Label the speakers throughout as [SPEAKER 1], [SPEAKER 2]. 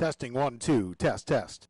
[SPEAKER 1] Testing 1, 2, test, test.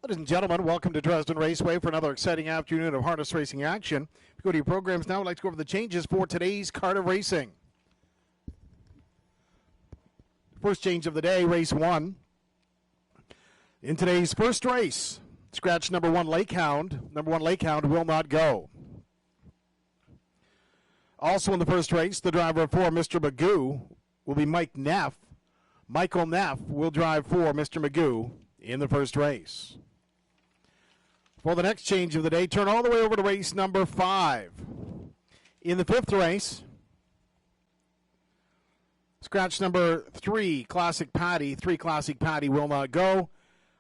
[SPEAKER 1] Ladies and gentlemen, welcome to Dresden Raceway for another exciting afternoon of harness racing action. If you go to your programs now, I'd like to go over the changes for today's card of racing. First change of the day, race 1. In today's first race, scratch number 1 Lake Hound. Number 1 Lake Hound will not go. Also in the first race, the driver for Mr. Magoo will be Mike Neff. Michael Neff will drive for Mr. Magoo in the first race. For the next change of the day, turn all the way over to race number 5. In the fifth race, scratch number 3, Classic Patty. 3 Classic Patty will not go.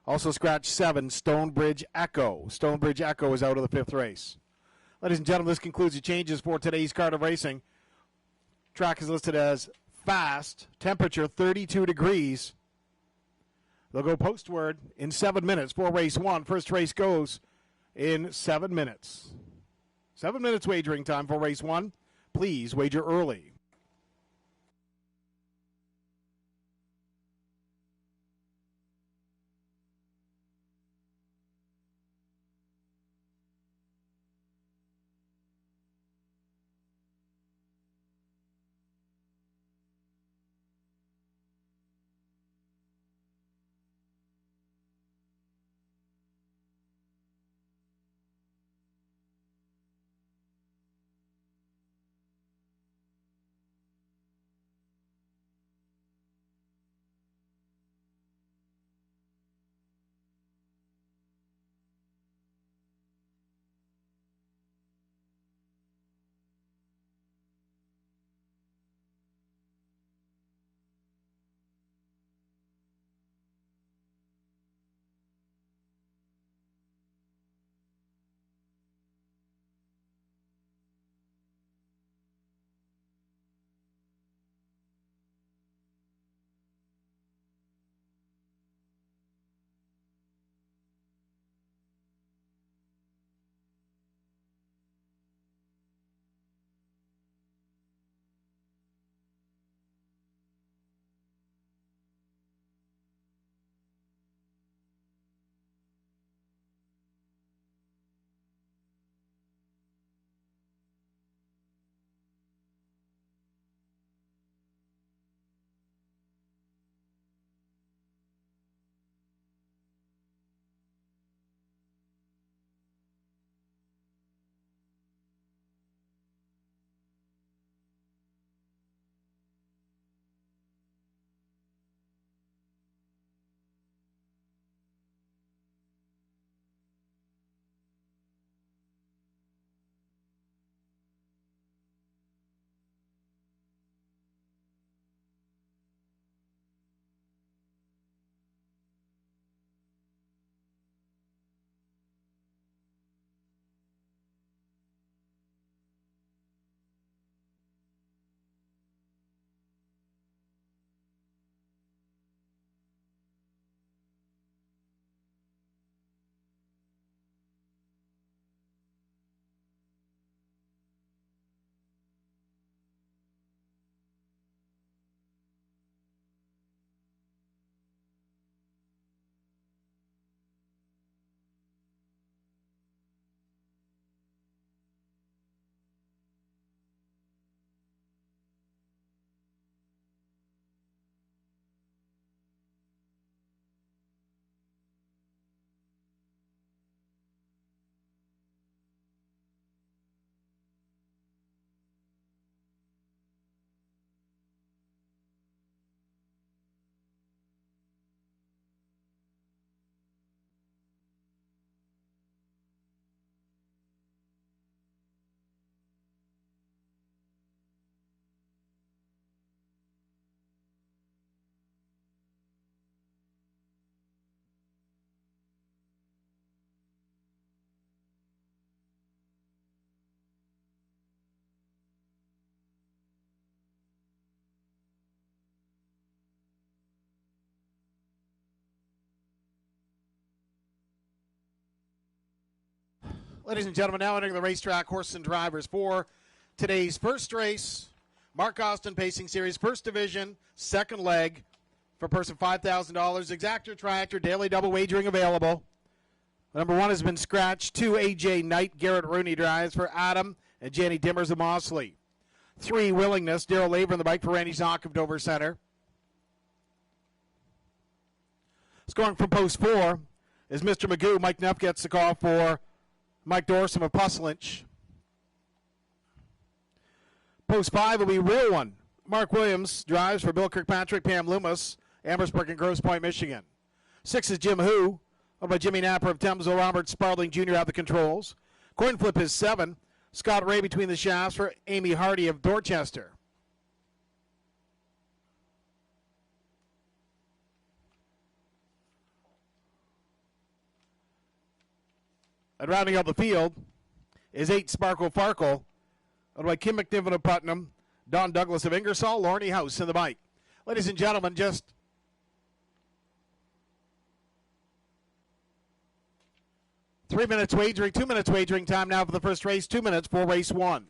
[SPEAKER 1] Also scratch 7, Stonebridge Echo. Stonebridge Echo is out of the fifth race. Ladies and gentlemen, this concludes the changes for today's card of racing. Track is listed as fast, temperature 32 degrees. They'll go postward in 7 minutes for race 1. First race goes in 7 minutes. 7 minutes wagering time for race 1. Please wager early. Ladies and gentlemen, now entering the racetrack, horses and drivers for today's first race, Mark Austin Pacing Series, first division, second leg, for person $5,000. Exactor Tractor, daily double wagering available. Number 1 has been scratched. 2, A.J. Knight, Garrett Rooney drives for Adam and Jenny Dimmers of Mosley. 3, Willingness, Daryl Laver on the bike for Randy Zock of Dover Center. Scoring from post 4 is Mr. Magoo. Mike Neff gets the call for Mike Dorsum of Puslinch. Post 5 will be Real One. Mark Williams drives for Bill Kirkpatrick, Pam Loomis, Amherstburg and Grosse Pointe, Michigan. 6 is Jim Who, owned by Jimmy Napper of Thamesville. Robert Sparling Jr. at the controls. Coin flip is 7. Scott Ray between the shafts for Amy Hardy of Dorchester. And rounding out the field is 8 Sparkle Farkle, owned by Kim McNiven of Putnam, Don Douglas of Ingersoll, Lorne House in the bike. Ladies and gentlemen, just 3 minutes wagering, 2 minutes wagering time now for the first race, 2 minutes for race 1.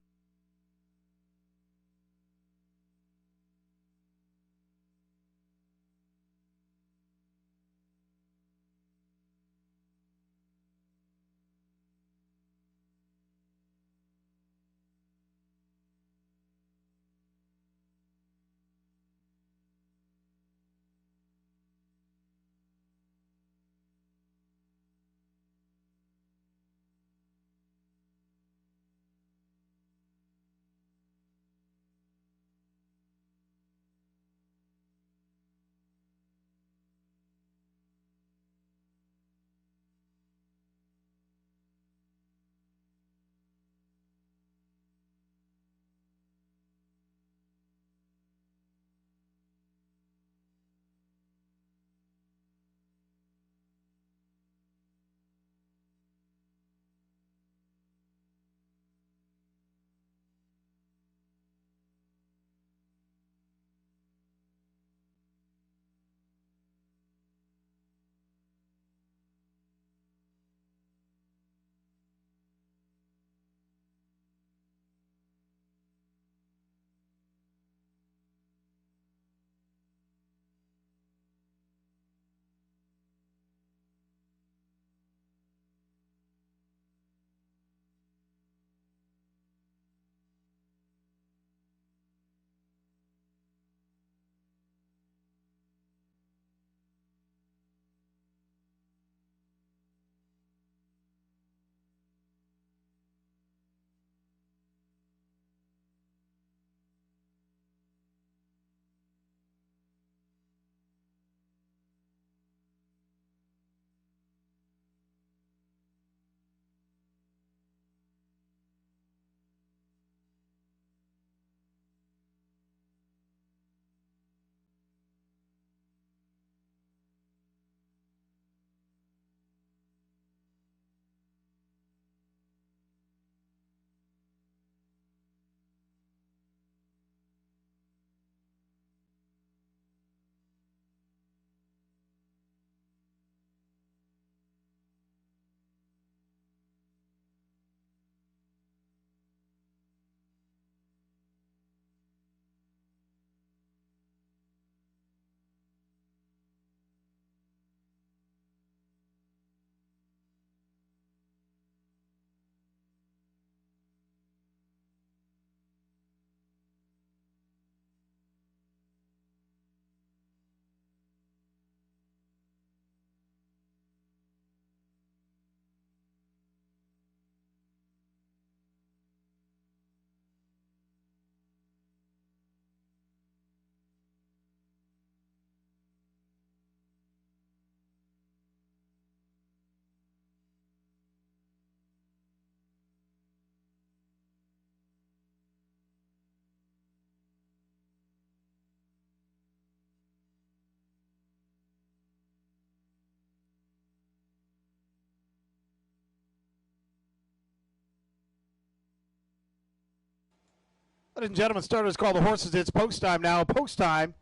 [SPEAKER 1] Ladies and gentlemen, starters call the horses. It's post time now. Post time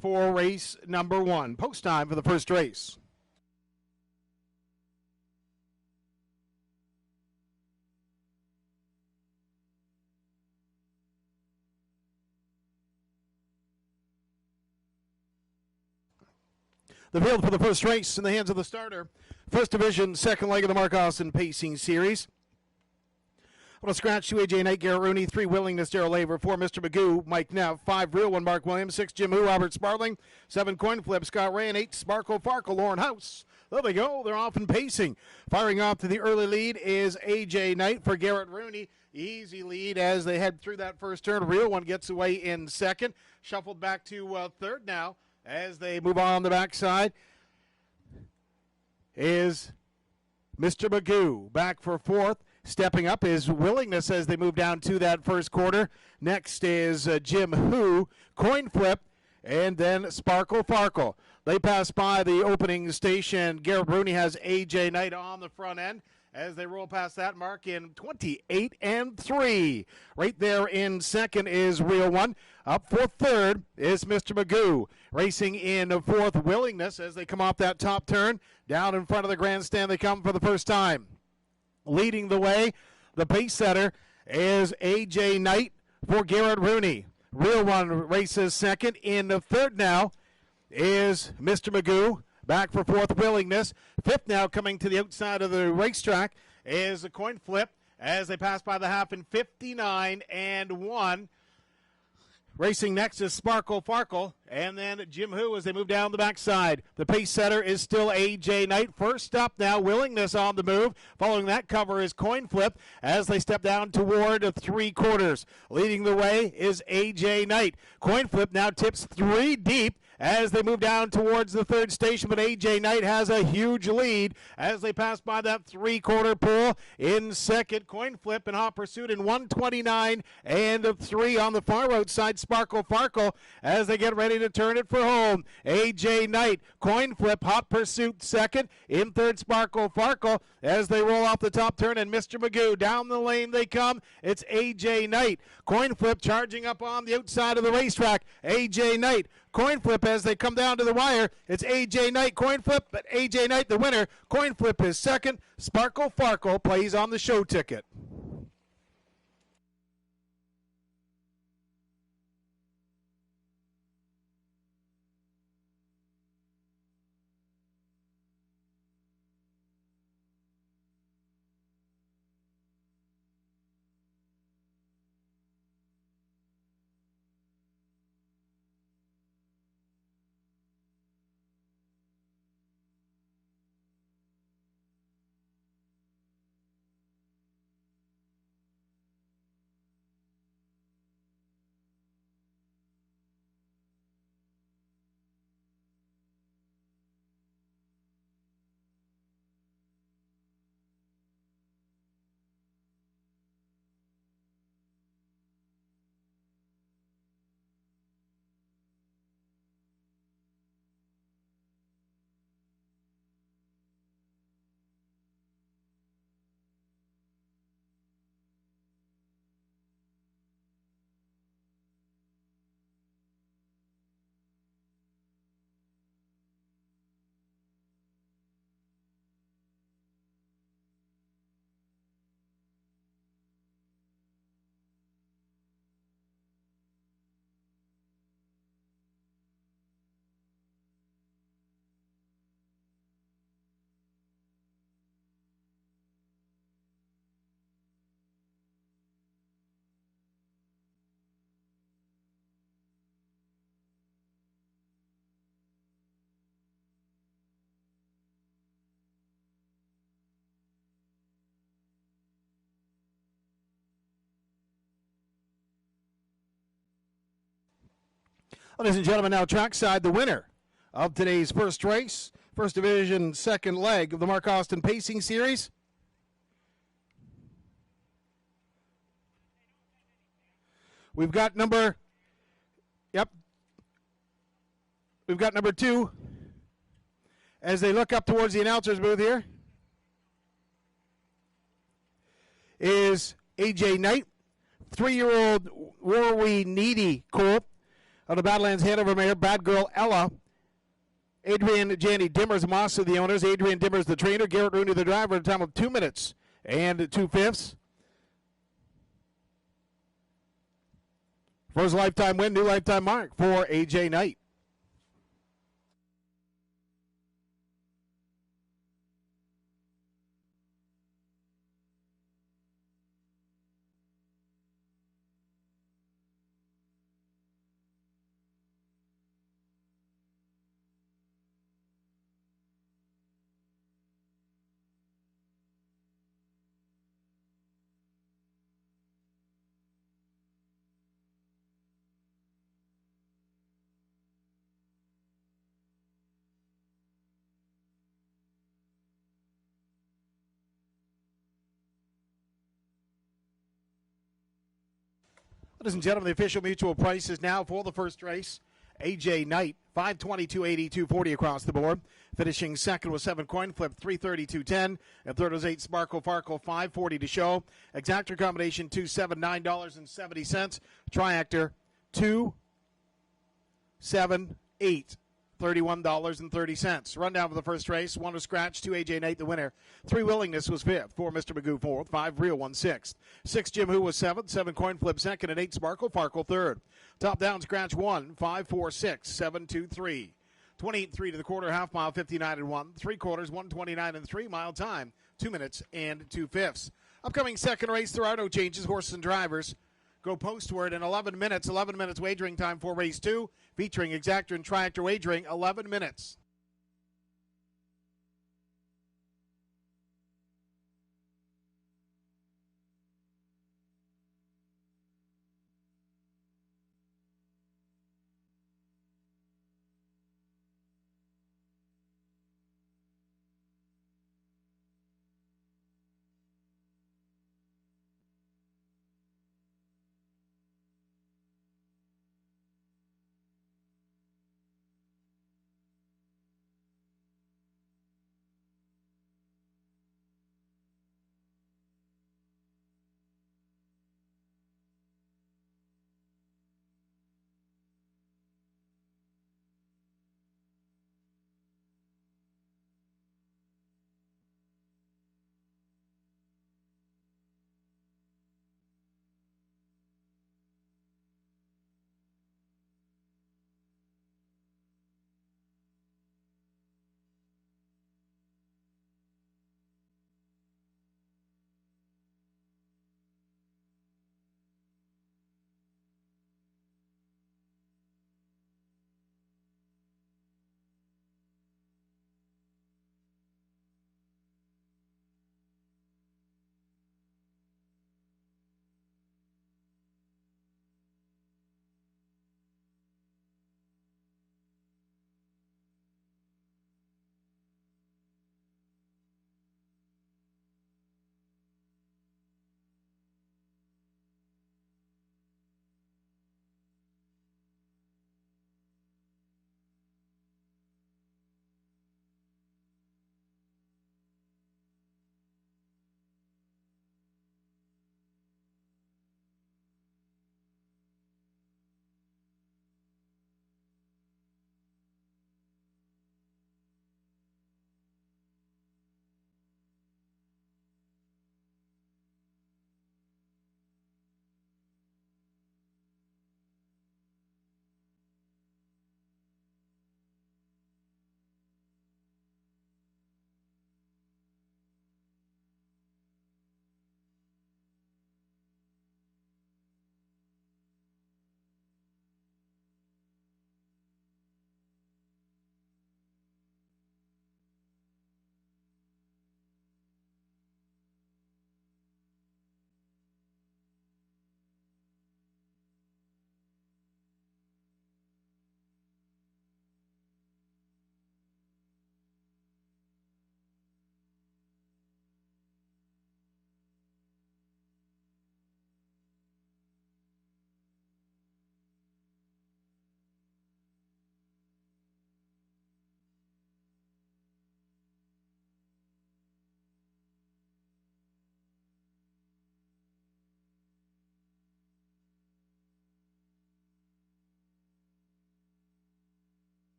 [SPEAKER 1] for race number 1. Post time for the first race. The field for the first race in the hands of the starter. First division, second leg of the Mark Austin Pacing Series. On a scratch, 2 A.J. Knight, Garrett Rooney, 3 Willingness, Darrell Laver, 4 Mr. Magoo, Mike Neff, 5 Real 1 Mark Williams, 6 Jim Who, Robert Sparling, 7 Coin Flip, Scott Ray, and 8 Sparkle Farkle, Lauren House. There they go. They're off and pacing. Firing off to the early lead is A.J. Knight for Garrett Rooney. Easy lead as they head through that first turn. Real 1 gets away in second. Shuffled back to third now as they move on the backside is Mr. Magoo. Back for fourth. Stepping up is Willingness as they move down to that first quarter. Next is Jim Who, Coin Flip, and then Sparkle Farkle. They pass by the opening station. Garrett Rooney has A.J. Knight on the front end as they roll past that mark in 28-3. Right there in second is Real 1. Up for third is Mr. Magoo. Racing in fourth, Willingness as they come off that top turn. Down in front of the grandstand they come for the first time. Leading the way, the pace setter is A.J. Knight for Garrett Rooney. Real 1 races second. In the third now is Mr. Magoo. Back for fourth, Willingness. Fifth now coming to the outside of the racetrack is a Coin Flip as they pass by the half in 59-1. Racing next is Sparkle Farkle, and then Jim Who as they move down the backside. The pace setter is still A.J. Knight. First up now, Willingness on the move. Following that cover is Coin Flip as they step down toward three quarters. Leading the way is A.J. Knight. Coin Flip now tips 3 deep as they move down towards the third station, but A.J. Knight has a huge lead as they pass by that three-quarter pole. In second, Coin Flip in hot pursuit in 129-3 on the far outside. Sparkle Farkle as they get ready to turn it for home. A.J. Knight, Coin Flip, hot pursuit second. In third, Sparkle Farkle as they roll off the top turn, and Mr. Magoo down the lane they come. It's A.J. Knight. Coin Flip charging up on the outside of the racetrack. A.J. Knight. Coin Flip as they come down to the wire. It's A.J. Knight, Coin Flip, but A.J. Knight the winner. Coin Flip is second. Sparkle Farkle plays on the show ticket. Ladies and gentlemen, now trackside, the winner of today's first race, first division, second leg of the Mark Austin Pacing Series. We've got number 2 as they look up towards the announcer's booth here is A.J. Knight, 3-year-old Warwee Needy colt. Out of Badlands Hanover Mayor, Bad Girl Ella. Adrian Jandy Dimmers, Moss of the owners. Adrian Dimmers, the trainer. Garrett Rooney, the driver, at a time of 2 minutes and 2/5. First lifetime win, new lifetime mark for A.J. Knight. Ladies and gentlemen, the official mutual price is now for the first race. AJ Knight, 522.80, 240 across the board. Finishing second was 7 coin flip, 332.10. And third was 8 Sparkle Farkle, 540 to show. Exactor combination 279.70. Triactor 278. $31.30. Rundown for the first race. 1 was scratch, 2 AJ Knight the winner. 3 Willingness was fifth, 4 Mr. Magoo fourth, 5 Real 1 sixth. 6 Jim Who was seventh, 7 Coin Flip second, and 8 Sparkle Farkle third. Top down scratch 1, 5 4 6 7 2 3. 28-3 to the quarter, half mile 59 and 1, 3 quarters 129 and 3 mile time 2 minutes and 2/5. Upcoming second race, there are no changes. Horses and drivers go postward in 11 minutes. 11 minutes wagering time for race 2, featuring Exactor and Triactor wagering 11 minutes.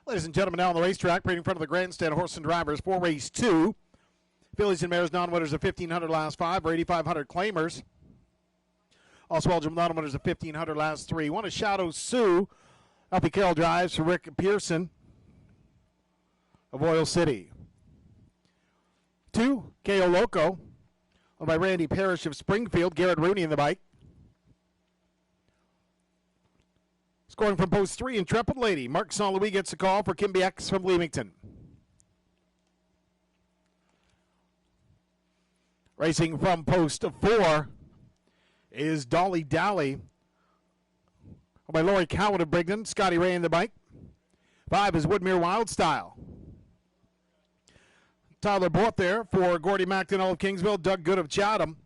[SPEAKER 1] Ladies and gentlemen, now on the racetrack, right in front of the grandstand, horse and drivers for race 2. Fillies and mares non-winners of 1,500 last 5 or 8,500 claimers. Also eligible non-winners of 1,500 last 3. One is Shadow Sioux. Alfie Carroll drives for Rick Pearson of Oil City. 2, K.O. Loco, owned by Randy Parrish of Springfield. Garrett Rooney in the bike. Scoring from post 3, Intrepid Lady. Mark St. Louis gets a call for Kimby X from Leamington. Racing from post 4 is Dolly Dally, owned by Lori Cowan of Brigden. Scotty Ray in the bike. 5 is Woodmere Wild Style. Tyler Bort there for Gordy McDonnell of Kingsville. Doug Good of Chatham.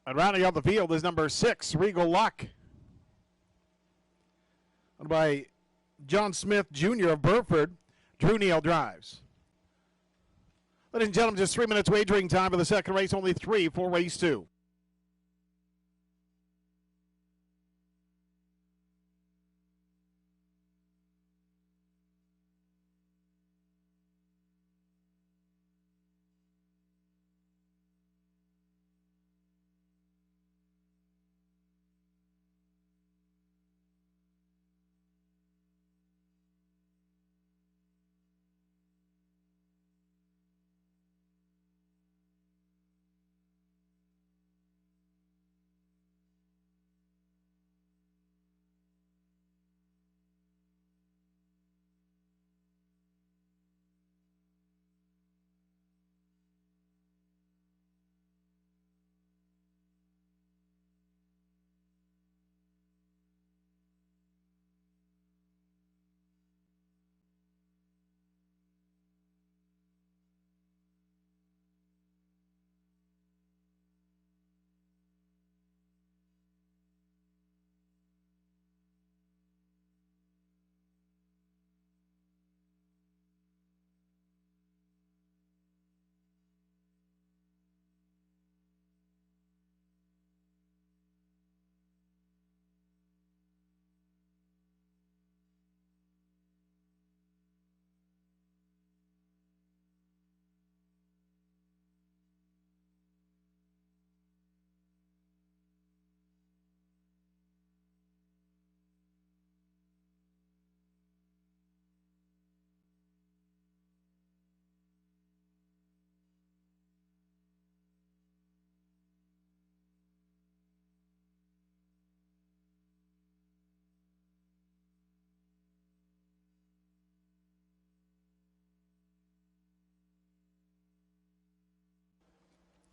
[SPEAKER 1] And rounding out the field is number 6, Regal Luck, owned by John Smith Jr. of Burford. Drew Neal drives. Ladies and gentlemen, just 3 minutes wagering time for the second race, only 3 for race 2.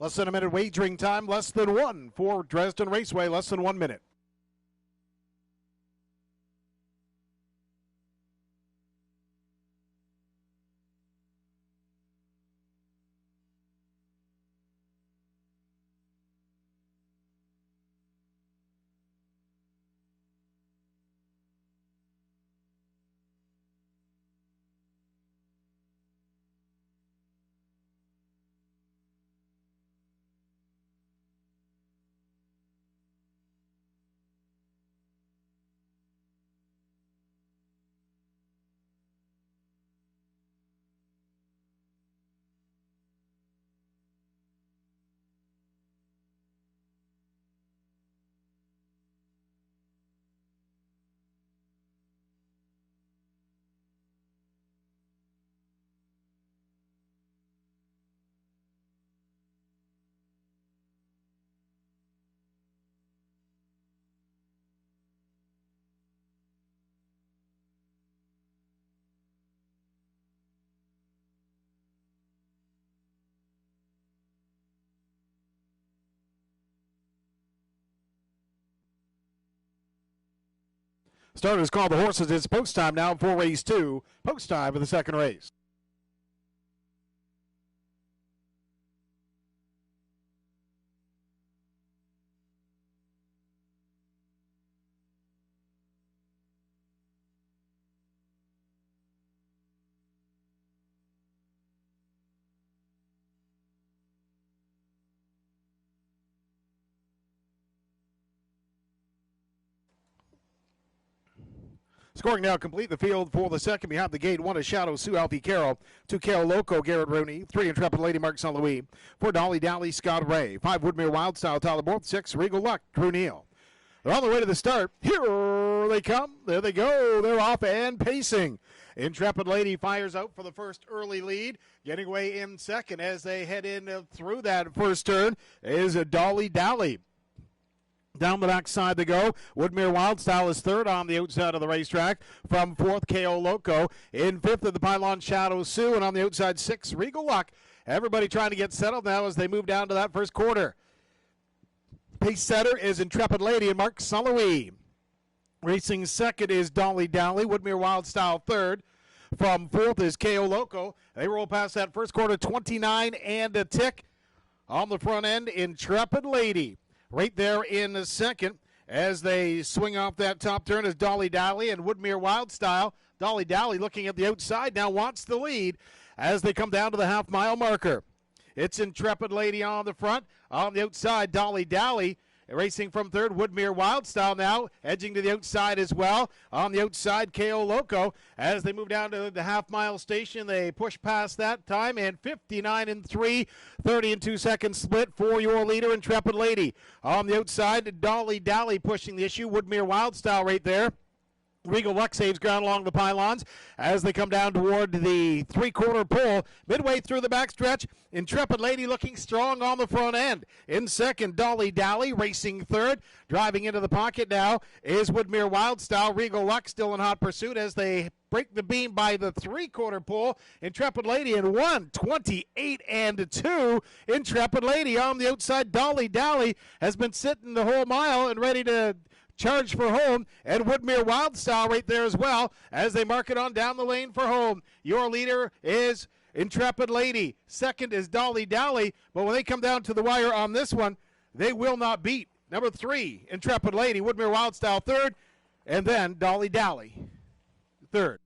[SPEAKER 1] Less than a minute wagering time, less than 1 for Dresden Raceway, less than 1 minute. Starters call the horses. It's post time now for race 2. Post time for the second race. Scoring now complete. The field for the second behind the gate. 1 is Shadow Sue, Alfie Carroll. 2, Kale Loco, Garrett Rooney. 3, Intrepid Lady, Mark St. Louis. 4, Dolly Dally, Scott Ray. 5, Woodmere Wildstyle, Tyler Borth. 6, Regal Luck, Drew Neal. They're on the way to the start. Here they come. There they go. They're off and pacing. Intrepid Lady fires out for the first early lead. Getting away in second as they head in through that first turn is a Dolly Dally. Down the backside they go. Woodmere Wildstyle is third on the outside of the racetrack. From fourth, KO Loco. In fifth of the pylon, Shadow Sue. And on the outside, 6, Regal Luck. Everybody trying to get settled now as they move down to that first quarter. Pace setter is Intrepid Lady and Mark St. Louis. Racing second is Dolly Dally. Woodmere Wildstyle third. From fourth is KO Loco. They roll past that first quarter, 29 and a tick. On the front end, Intrepid Lady. Right there in the second as they swing off that top turn is Dolly Dally and Woodmere Wildstyle. Dolly Dally looking at the outside now wants the lead as they come down to the half-mile marker. It's Intrepid Lady on the front. On the outside, Dolly Dally. Racing from third, Woodmere Wildstyle now, edging to the outside as well. On the outside, KO Loco. As they move down to the half-mile station, they push past that time, and 59 and 3, 30 and 2 seconds split for your leader, Intrepid Lady. On the outside, Dolly Dally pushing the issue. Woodmere Wildstyle right there. Regal Luck saves ground along the pylons as they come down toward the three-quarter pole. Midway through the backstretch, Intrepid Lady looking strong on the front end. In second, Dolly Dally racing third. Driving into the pocket now is Woodmere Wildstyle. Regal Luck still in hot pursuit as they break the beam by the three-quarter pole. Intrepid Lady in 1:28 and 2. Intrepid Lady on the outside. Dolly Dally has been sitting the whole mile and ready to charge for home, and Woodmere Wildstyle right there as well as they mark it on down the lane for home. Your leader is Intrepid Lady. Second is Dolly Dally, but when they come down to the wire on this one, they will not beat. Number 3, Intrepid Lady, Woodmere Wildstyle third, and then Dolly Dally third.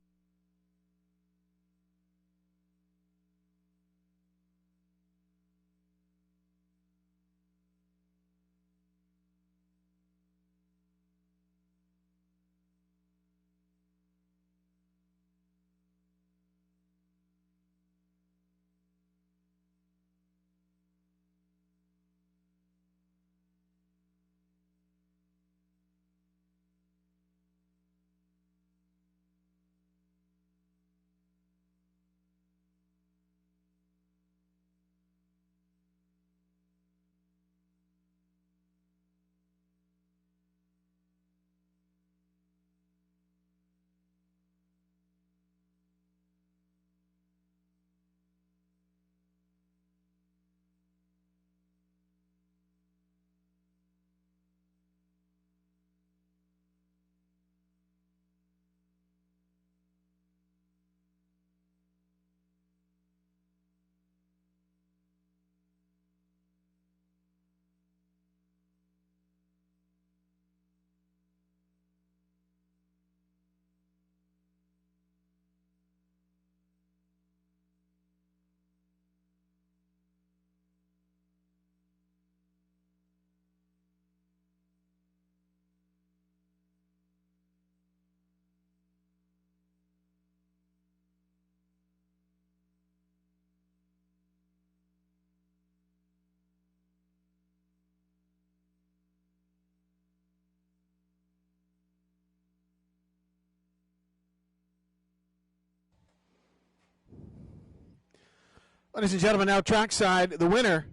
[SPEAKER 1] Ladies and gentlemen, now trackside, the winner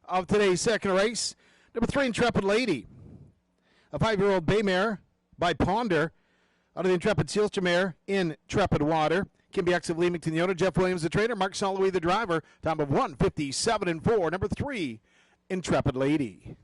[SPEAKER 1] of today's second race, number 3, Intrepid Lady, a 5-year-old bay mare by Ponder, out of the Intrepid Sealster mare, Intrepid Water. Kimby X of Leamington, the owner. Jeff Williams, the trainer. Mark St. Louis, the driver. Time of 1:57 and 4. Number 3, Intrepid Lady.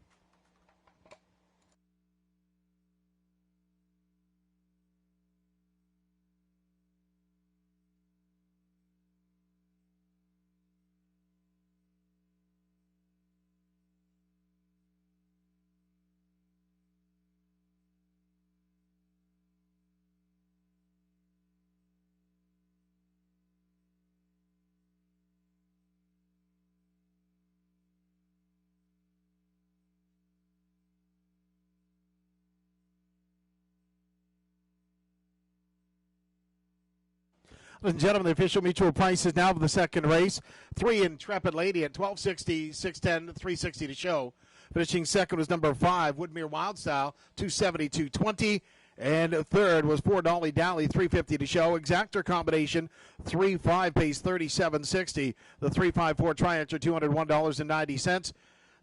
[SPEAKER 1] Ladies and gentlemen, the official mutual prices now for the second race. 3 Intrepid Lady at $12.60, $6.10, $3.60 to show. Finishing second was number 5, Woodmere Wildstyle, $2.70, $2.20. And third was 4 Dolly Dally, $3.50 to show. Exactor combination, 3-5 pays $37.60. The 3-5-4 Triactor, $201.90.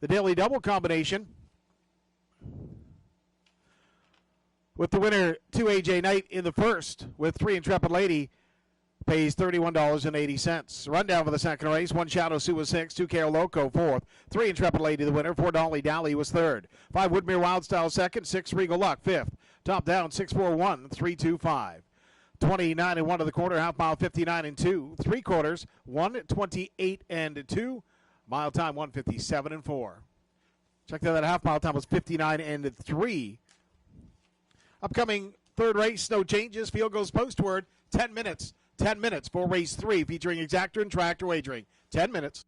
[SPEAKER 1] The daily double combination with the winner, 2 AJ Knight in the first, with 3 Intrepid Lady, pays $31.80. Rundown for the second race. 1 Shadow Sioux was 6, 2 Carol Loco fourth, 3 Intrepid Lady the winner, 4 Dolly Dally was third, 5 Woodmere Wildstyle second, 6 Regal Luck fifth. Top down 6-4-1, 3-2-5. 29 and 1 to the quarter, half mile 59 and 2, 3 quarters 1:28 and 2, mile time 1:57 and 4. Check that half mile time was 59 and 3. Upcoming third race, no changes. Field goes postward. 10 minutes. 10 minutes for race 3, featuring Exactor and Tractor wagering. 10 minutes.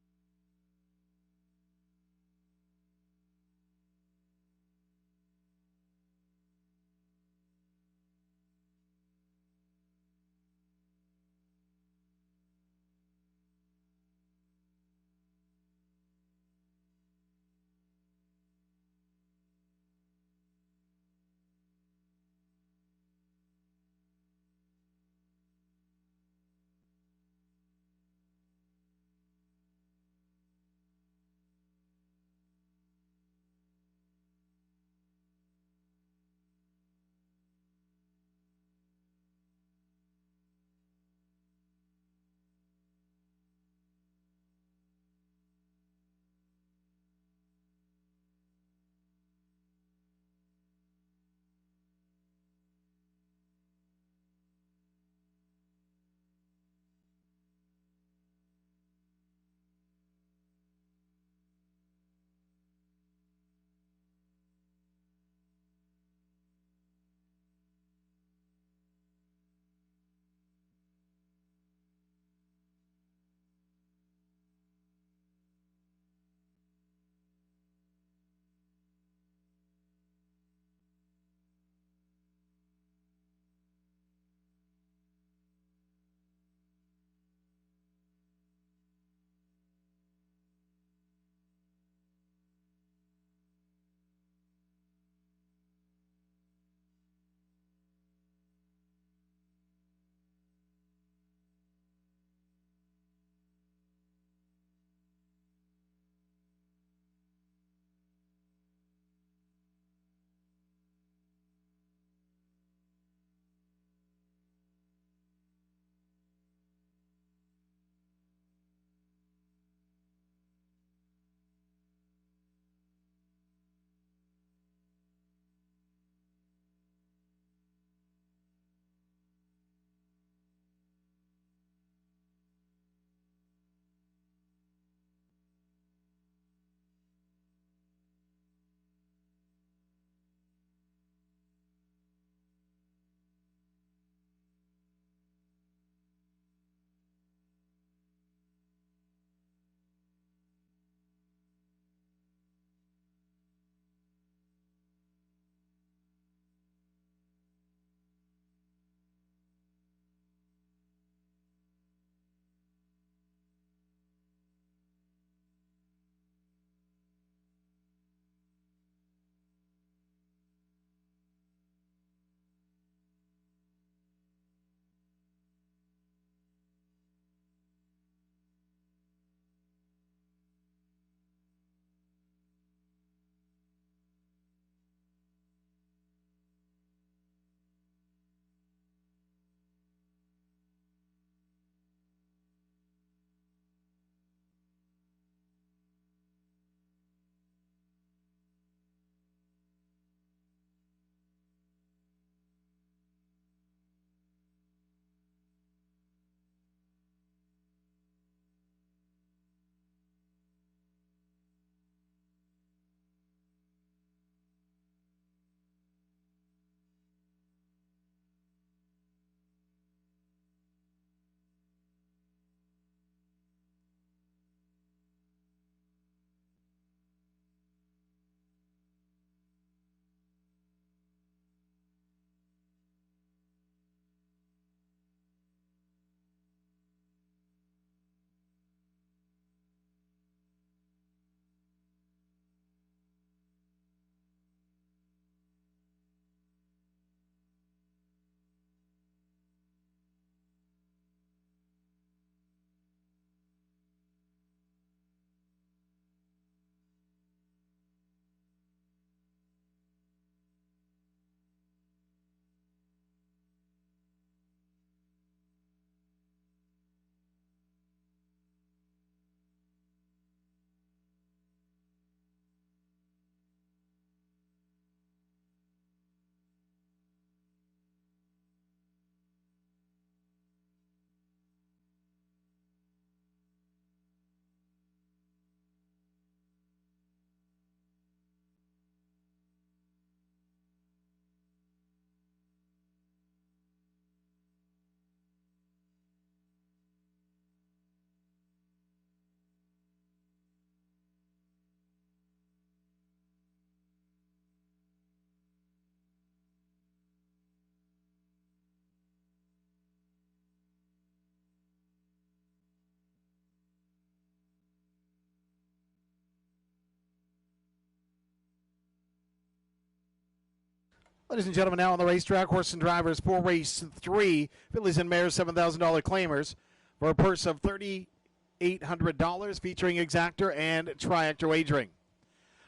[SPEAKER 1] Ladies and gentlemen, now on the racetrack, horse and drivers for race 3, Fillies and Mares $7,000 claimers for a purse of $3,800 featuring exactor and triactor wagering.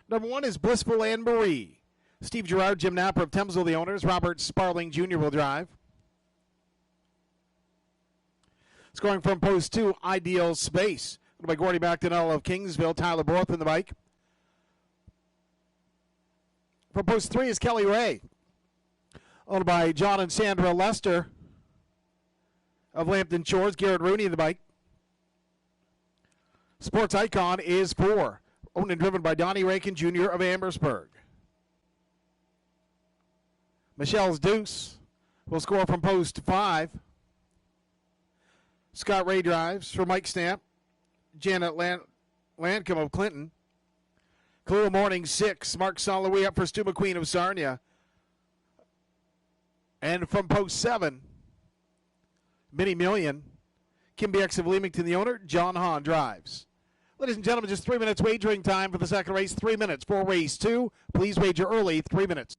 [SPEAKER 1] Number 1 is Blissful Anne Marie. Steve Gerard, Jim Napper of Thamesville, the owners. Robert Sparling Jr. will drive. Scoring from post 2, Ideal Space. By Gordy McDonnell of Kingsville, Tyler Borth in the bike. From post 3 is Kelly Ray. Owned by John and Sandra Lester of Lambton Shores, Garrett Rooney in the bike. Sports Icon is 4. Owned and driven by Donnie Rankin Jr. of Amherstburg. Michelle's Deuce will score from post 5. Scott Ray drives for Mike Stamp. Janet Lancome of Clinton. Cool Morning 6. Mark Soloway up for Stu McQueen of Sarnia. And from post 7, Mini Million. Kim BX of Leamington, the owner. John Hahn drives. Ladies and gentlemen, just 3 minutes wagering time for the second race. 3 minutes for race 2. Please wager early. 3 minutes.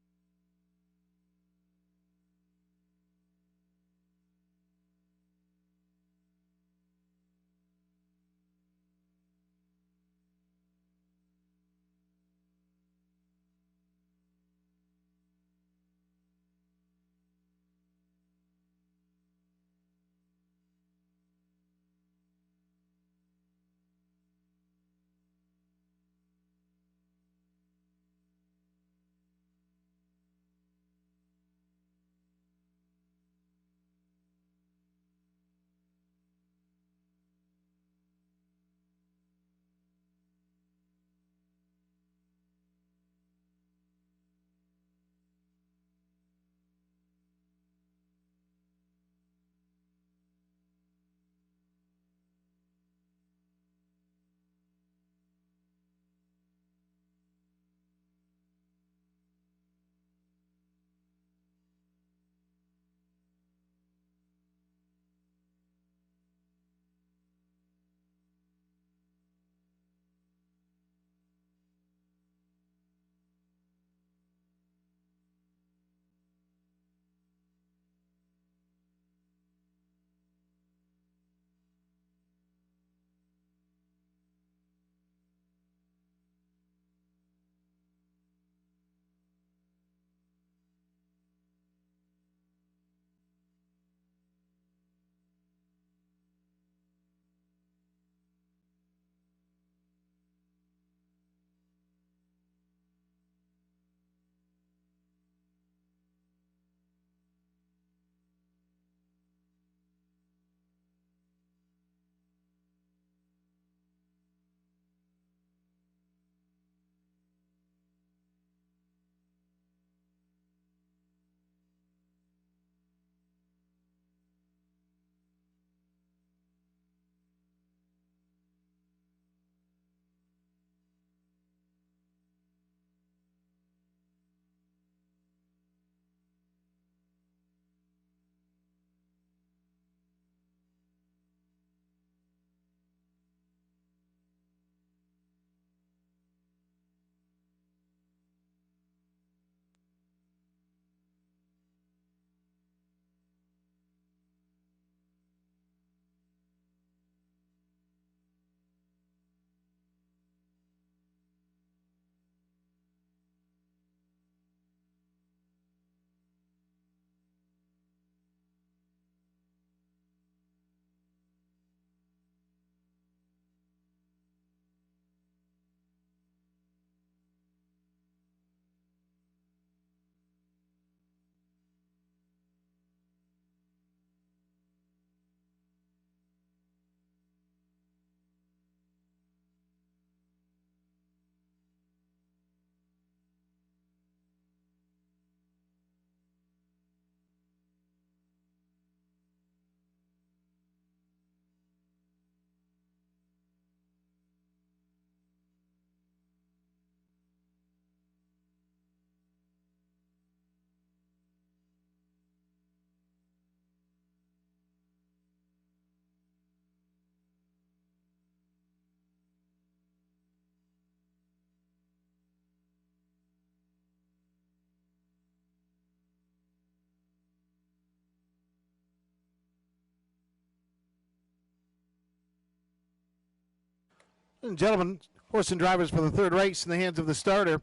[SPEAKER 1] And gentlemen, horse and drivers for the third race in the hands of the starter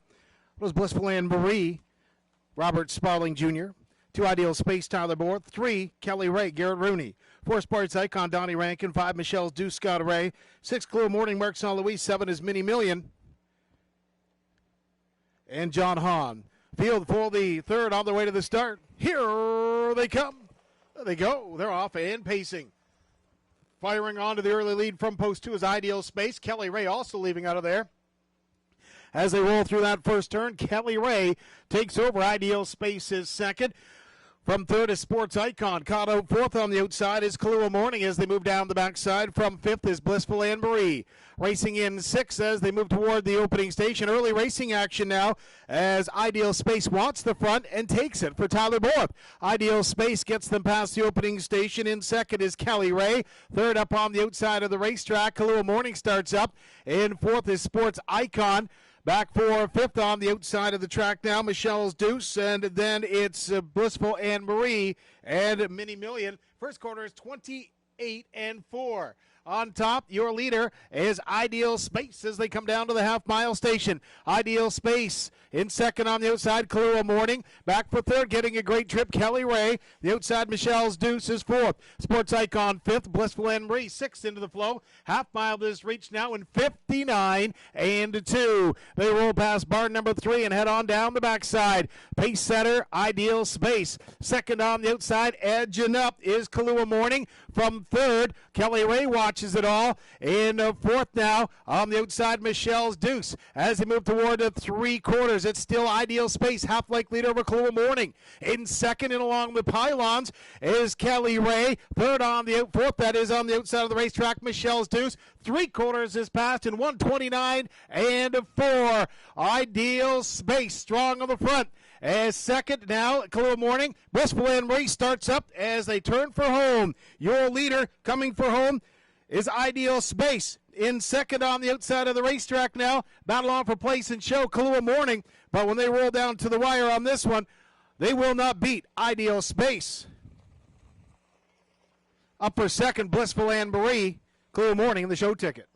[SPEAKER 1] was Blissful Anne Marie, Robert Sparling Jr., 2 Ideal Space, Tyler Borth, 3 Kelly Ray, Garrett Rooney, 4 Sports Icon, Donnie Rankin, 5 Michelle's Deuce, Scott Ray, 6 Clue Morning, Mark St. Louis, 7 is Mini Million, and John Hahn. Field for the third on their way to the start. Here they come. There they go. They're off and pacing. Firing on to the early lead from post 2 is Ideal Space. Kelly Ray also leaving out of there. As they roll through that first turn, Kelly Ray takes over. Ideal Space is second. From third is Sports Icon. Caught out fourth on the outside is Kahlua Morning as they move down the backside. From fifth is Blissful Anne Marie. Racing in sixth as they move toward the opening station. Early racing action now as Ideal Space wants the front and takes it for Tyler Borth. Ideal Space gets them past the opening station. In second is Kelly Ray. Third up on the outside of the racetrack. Kahlua Morning starts up. In fourth is Sports Icon. Back for fifth on the outside of the track now, Michelle's Deuce, and then it's Blissful Anne Marie and Mini Million. First quarter is 28-4. On top, your leader is Ideal Space as they come down to the half-mile station. Ideal Space in second on the outside, Kahlua Morning. Back for third, getting a great trip, Kelly Ray. The outside, Michelle's Deuce is fourth. Sports Icon fifth, Blissful Anne Marie sixth into the flow. Half-mile is reached now in 59-2. They roll past barn number 3 and head on down the backside. Pace setter, Ideal Space. Second on the outside, edging up is Kahlua Morning. From third, Kelly Ray watches it all. In fourth now, on the outside, Michelle's Deuce. As they move toward the 3/4, it's still Ideal Space, half-length leader over Kahlua Morning. In second and along the pylons is Kelly Ray. Third on the fourth, that is on the outside of the racetrack, Michelle's Deuce. 3/4 is passed in 129-4. Ideal Space strong on the front. As second now, Kahlua Morning. Blissful Anne Marie starts up as they turn for home. Your leader coming for home is Ideal Space. In second on the outside of the racetrack now. Battle on for place and show, Kahlua Morning. But when they roll down to the wire on this one, they will not beat Ideal Space. Up for second, Blissful Anne Marie. Kahlua Morning in the show ticket.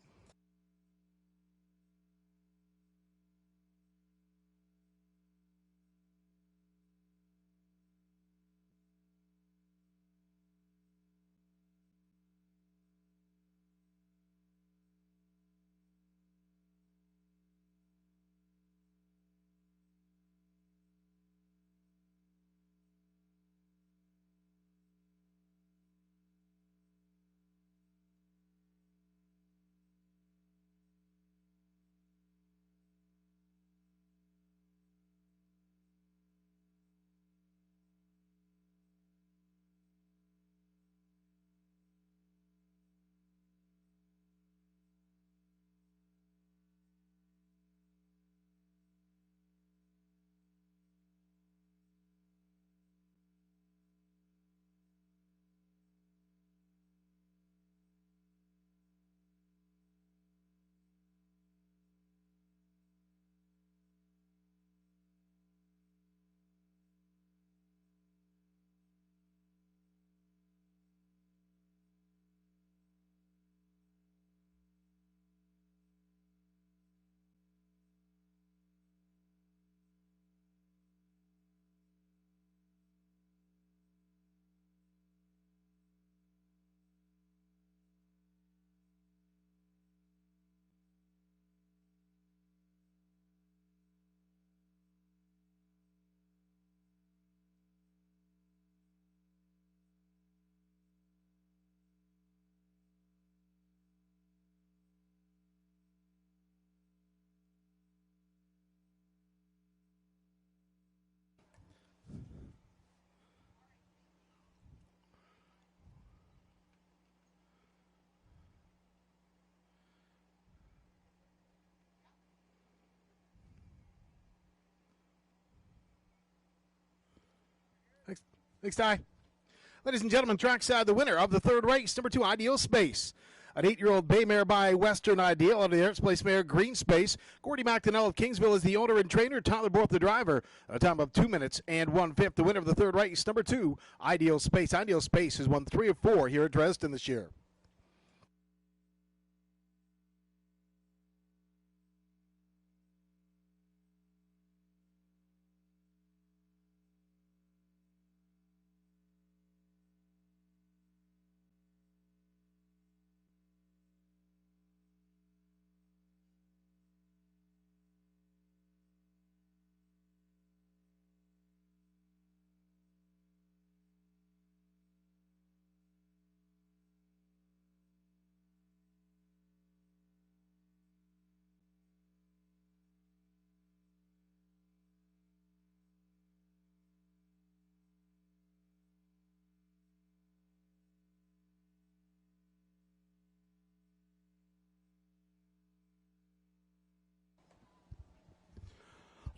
[SPEAKER 1] Thanks, Ty. Ladies and gentlemen, trackside the winner of the third race, number 2, Ideal Space. An 8-year-old bay mare by Western Ideal. Out of the Arts Place mare, Green Space. Gordy McDonnell of Kingsville is the owner and trainer. Tyler Borth, the driver. A time of 2 minutes and 1/5. The winner of the third race, number 2, Ideal Space. Ideal Space has won 3 of 4 here at Dresden this year.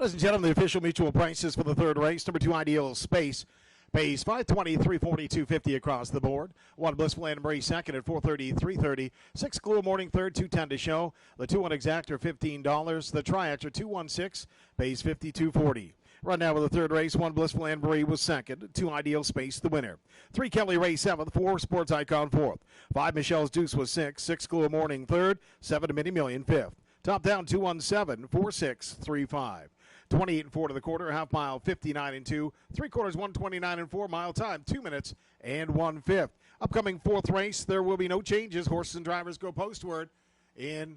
[SPEAKER 1] Ladies and gentlemen, the official mutual prices for the third race. Number 2, Ideal Space, pays $520, $340, $250 across the board. 1, Blissful Anne Marie second at $430, $330. 6, Cool Morning third, $210 to show. The 2-1 Exactor, $15. The Triactor, 216, pays $52.40. Right now with the third race, 1, Blissful Anne Marie was second. 2, Ideal Space, the winner. 3, Kelly Ray seventh. 4, Sports Icon fourth. 5, Michelle's Deuce was sixth. 6, Cool Morning third. 7, Mini Million fifth. Top down 217, 4635. 28 and 4 to the quarter, half mile 59 and 2, 3/4 129 and 4, mile time 2 minutes and 1/5. Upcoming fourth race, there will be no changes. Horses and drivers go postward in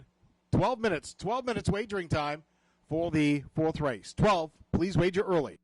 [SPEAKER 1] 12 minutes. 12 minutes wagering time for the fourth race. 12, please wager early.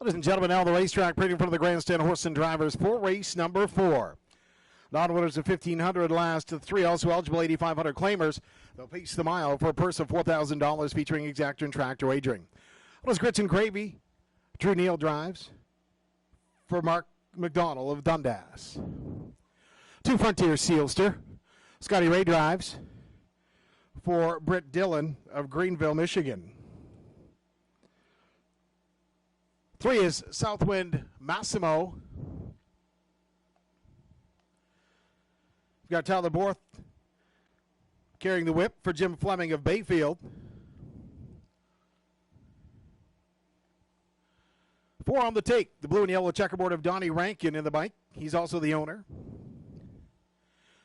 [SPEAKER 1] Ladies and gentlemen, now the racetrack, pretty in front of the grandstand horse and drivers for race number 4. Non-winners of 1,500 last to 3, also eligible 8,500 claimers. They'll pace the mile for a purse of $4,000 featuring exactor and tractor wagering. Those grits and gravy. Drew Neal drives for Mark McDonald of Dundas. 2 Frontier Sealster. Scotty Ray drives for Britt Dillon of Greenville, Michigan. 3 is Southwind Massimo. We've got Tyler Borth carrying the whip for Jim Fleming of Bayfield. 4 on the take, the blue and yellow checkerboard of Donnie Rankin in the bike. He's also the owner.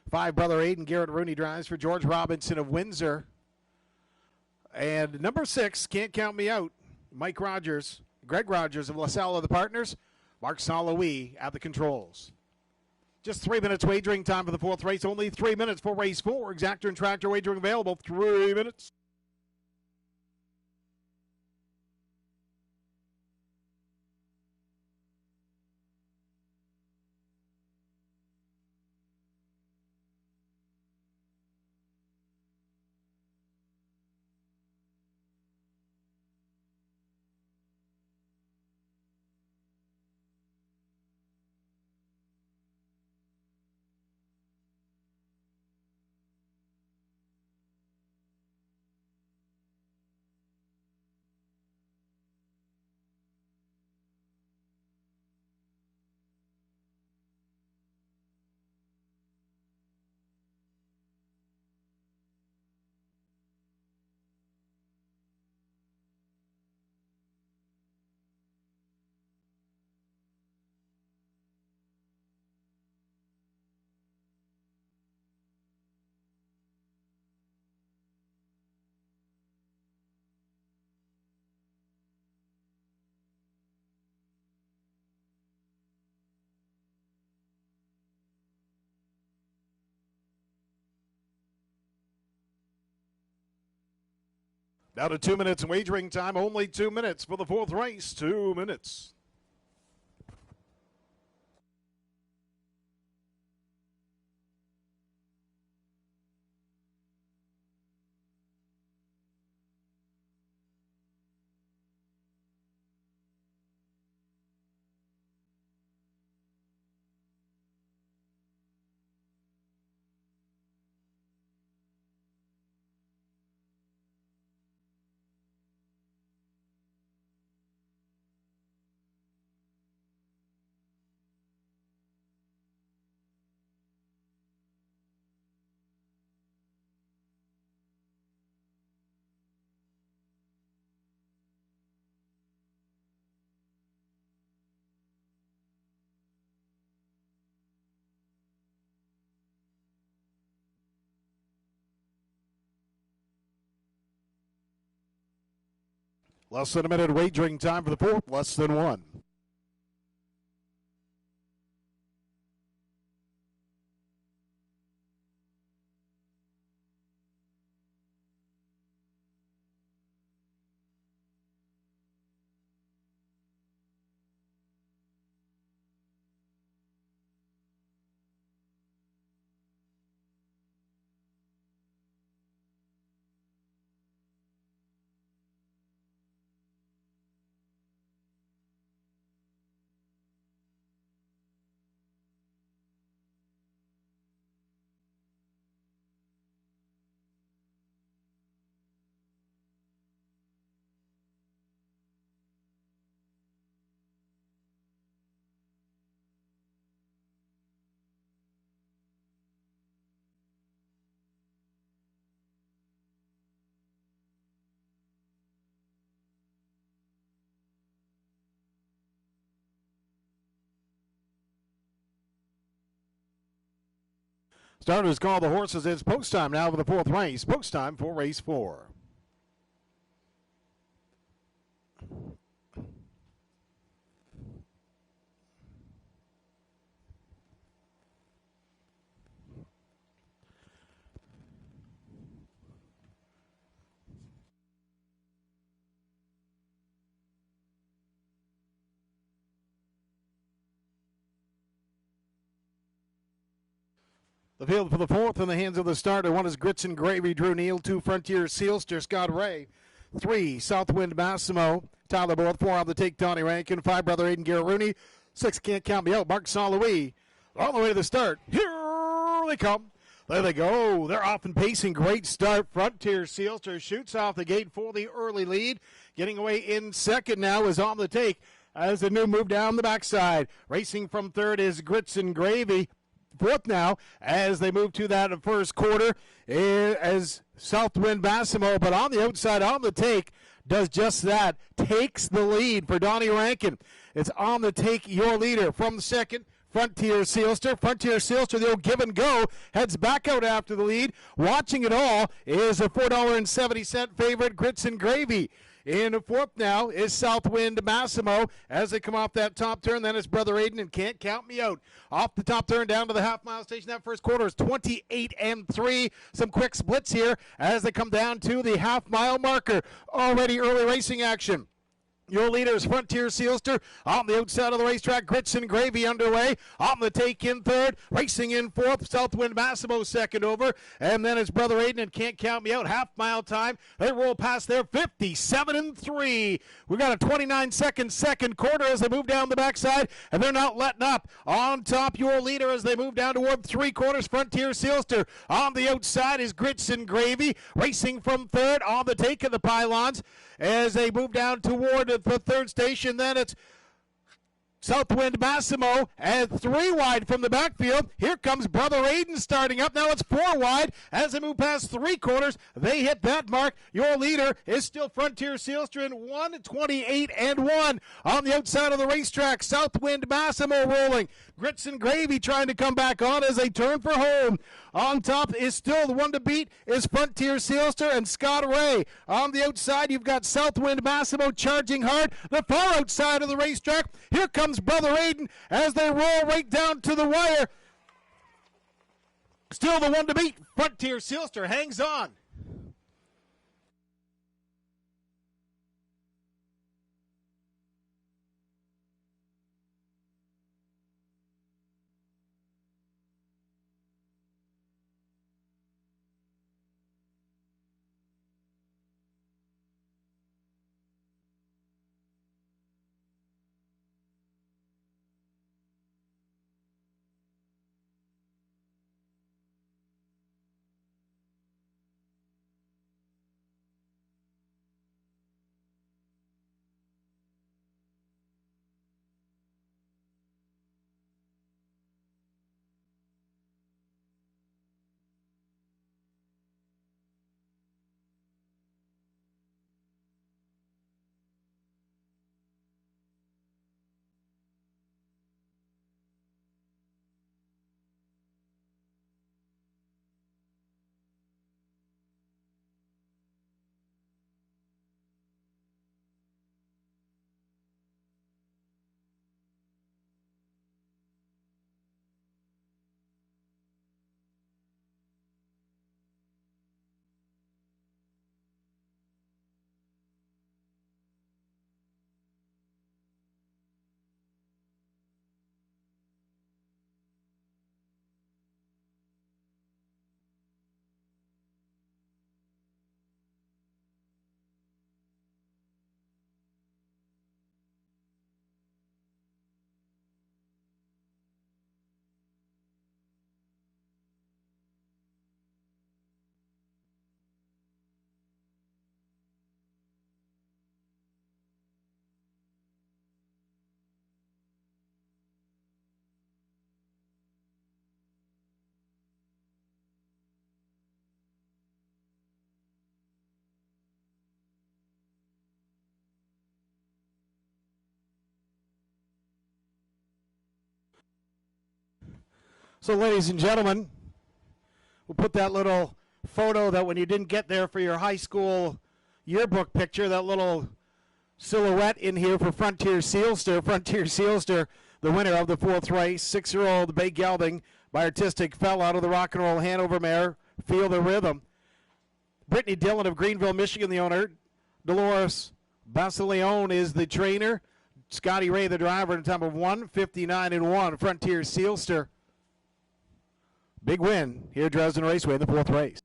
[SPEAKER 1] 5, Brother Aiden Garrett Rooney drives for George Robinson of Windsor. And number 6, Can't Count Me Out, Mike Rogers, Greg Rogers of LaSalle of the Partners, Mark Saloui at the controls. Just 3 minutes wagering time for the 4th race. Only 3 minutes for race 4. Exactor and tractor wagering available. 3 minutes. Now to 2 minutes wagering time. Only 2 minutes for the 4th race. 2 minutes. Less than a minute wagering time for the 4th. Less than 1. Starters call the horses. It's post time now for the 4th race. Post time for race 4. The field for the fourth in the hands of the starter. One is Grits and Gravy, Drew Neal. 2, Frontier Sealster, Scott Ray. 3, Southwind Massimo, Tyler Borth. 4, on the take, Donnie Rankin. 5, Brother Aiden Garrett Rooney. 6, Can't Count Me Out, Mark Saint-Louis. On the way to the start. Here they come. There they go. They're off and pacing. Great start. Frontier Sealster shoots off the gate for the early lead. Getting away in second now is On the Take as the new move down the backside. Racing from third is Grits and Gravy. Fourth now as they move to that first quarter as Southwind Massimo, but on the outside, On the Take does just that. Takes the lead for Donnie Rankin. It's On the Take, your leader. From second, Frontier Sealster. Frontier Sealster, the old give and go, heads back out after the lead. Watching it all is a $4.70 favorite, Grits and Gravy. In fourth now is Southwind Massimo as they come off that top turn. Then it's Brother Aiden and Can't Count Me Out. Off the top turn down to the half-mile station. That first quarter is 28-3. Some quick splits here as they come down to the half-mile marker. Already early racing action. Your leader is Frontier Sealster. On the outside of the racetrack, Grits and Gravy underway. On the take in third. Racing in fourth. Southwind Massimo second over. And then it's Brother Aiden and Can't Count Me Out. Half mile time. They roll past there 57-3. We've got a 29-second second quarter as they move down the backside. And they're not letting up. On top, your leader as they move down toward three quarters. Frontier Sealster. On the outside is Grits and Gravy. Racing from third. On the take of the pylons as they move down toward the third station. Then it's Southwind Massimo and 3 wide from the backfield. Here comes Brother Aiden starting up. Now it's 4 wide as they move past 3 quarters. They hit that mark. Your leader is still Frontier Sealster in 1:28-1 on the outside of the racetrack. Southwind Massimo rolling. Grits and Gravy trying to come back on as they turn for home. On top is still the one to beat is Frontier Sealster and Scott Ray. On the outside, you've got Southwind Massimo charging hard. The far outside of the racetrack, here comes Brother Aiden as they roll right down to the wire. Still the one to beat. Frontier Sealster hangs on. So, ladies and gentlemen, we'll put that little photo that when you didn't get there for your high school yearbook picture, that little silhouette in here for Frontier Sealster. Frontier Sealster, the winner of the 4th race. 6-year-old Bay Gelding by Artistic fell out of the Rock and Roll Hanover mare. Feel the Rhythm. Brittany Dillon of Greenville, Michigan, the owner. Dolores Basileone is the trainer. Scotty Ray, the driver, in time of 1:59-1. Frontier Sealster Big win here at Dresden Raceway in the 4th race.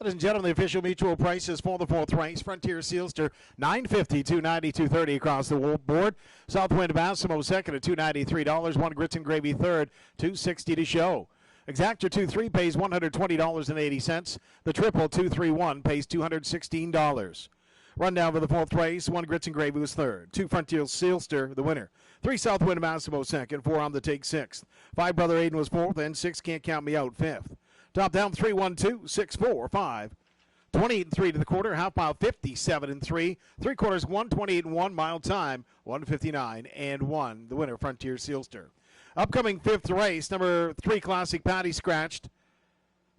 [SPEAKER 1] Ladies and gentlemen, the official mutual prices for the 4th race. Frontier Sealster, $9.50, $2.90, $2.30 across the board. Southwind Massimo second at $293. One Grits and Gravy third, $2.60 to show. Exactor 2-3 pays $120.80. The triple 2-3-1 pays $216. Rundown for the 4th race. One Grits and Gravy was third. 2 Frontier Sealster, the winner. 3 Southwind Massimo second. 4 On the Take sixth. 5 Brother Aiden was fourth, and 6 Can't Count Me Out fifth. Top down 3-1-2, 6-4-5. 28-3 to the quarter, half mile 57-3. 3 quarters 128-1, mile time 159-1. The winner, Frontier Sealster. Upcoming 5th race, number 3 Classic Patty scratched.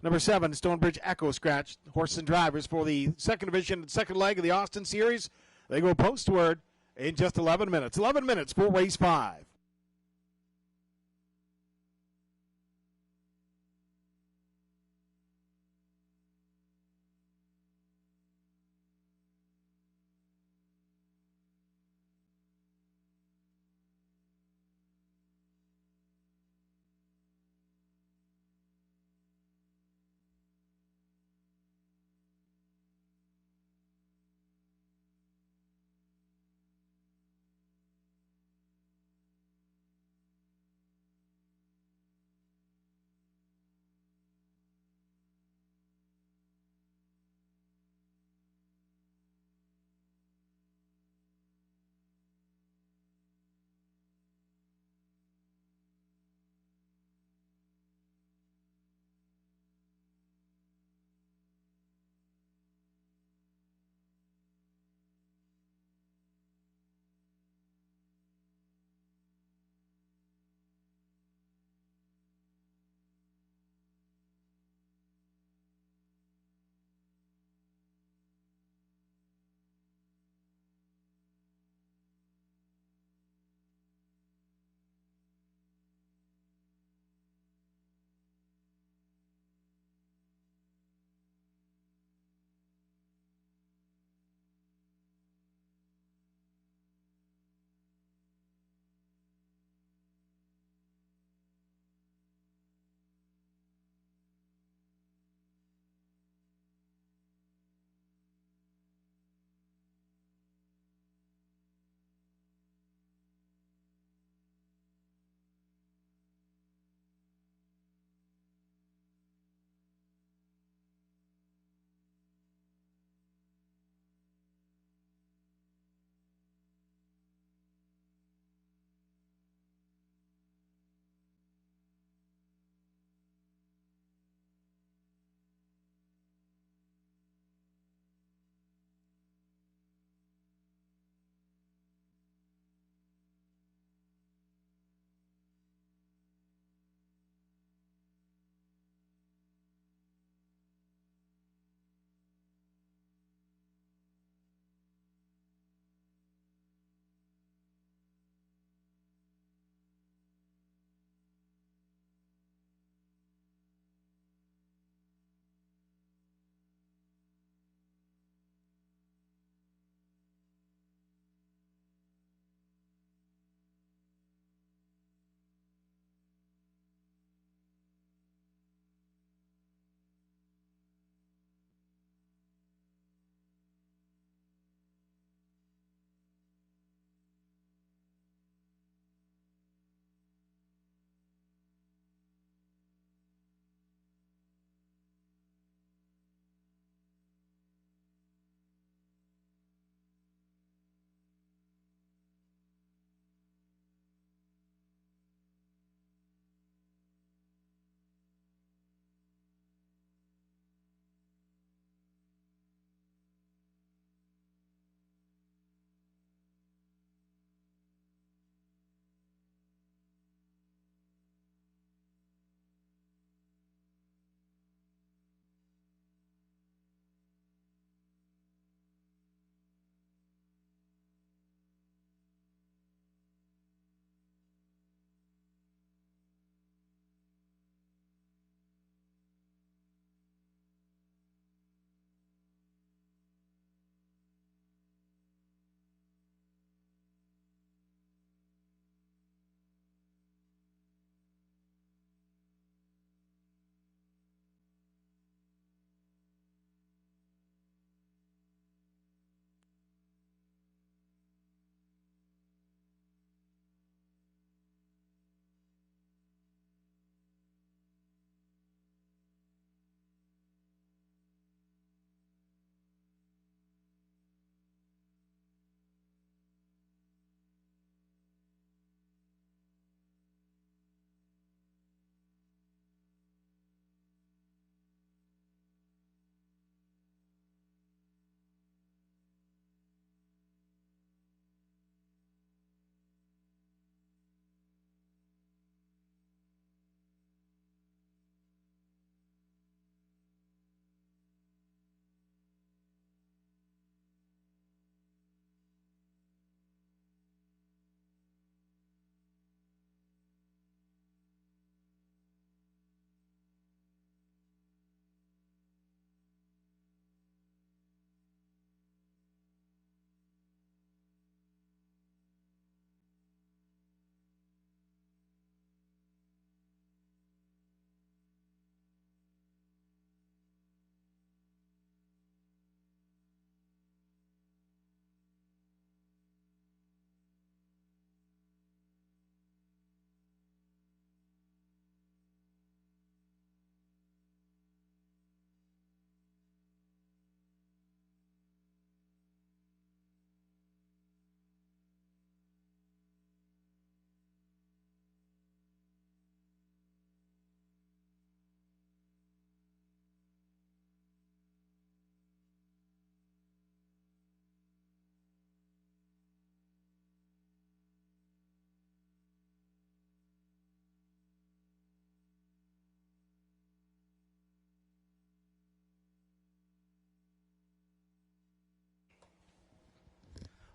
[SPEAKER 1] Number 7 Stonebridge Echo scratched. Horses and drivers for the 2nd division, 2nd leg of the Austin Series. They go postward in just 11 minutes. 11 minutes for race 5.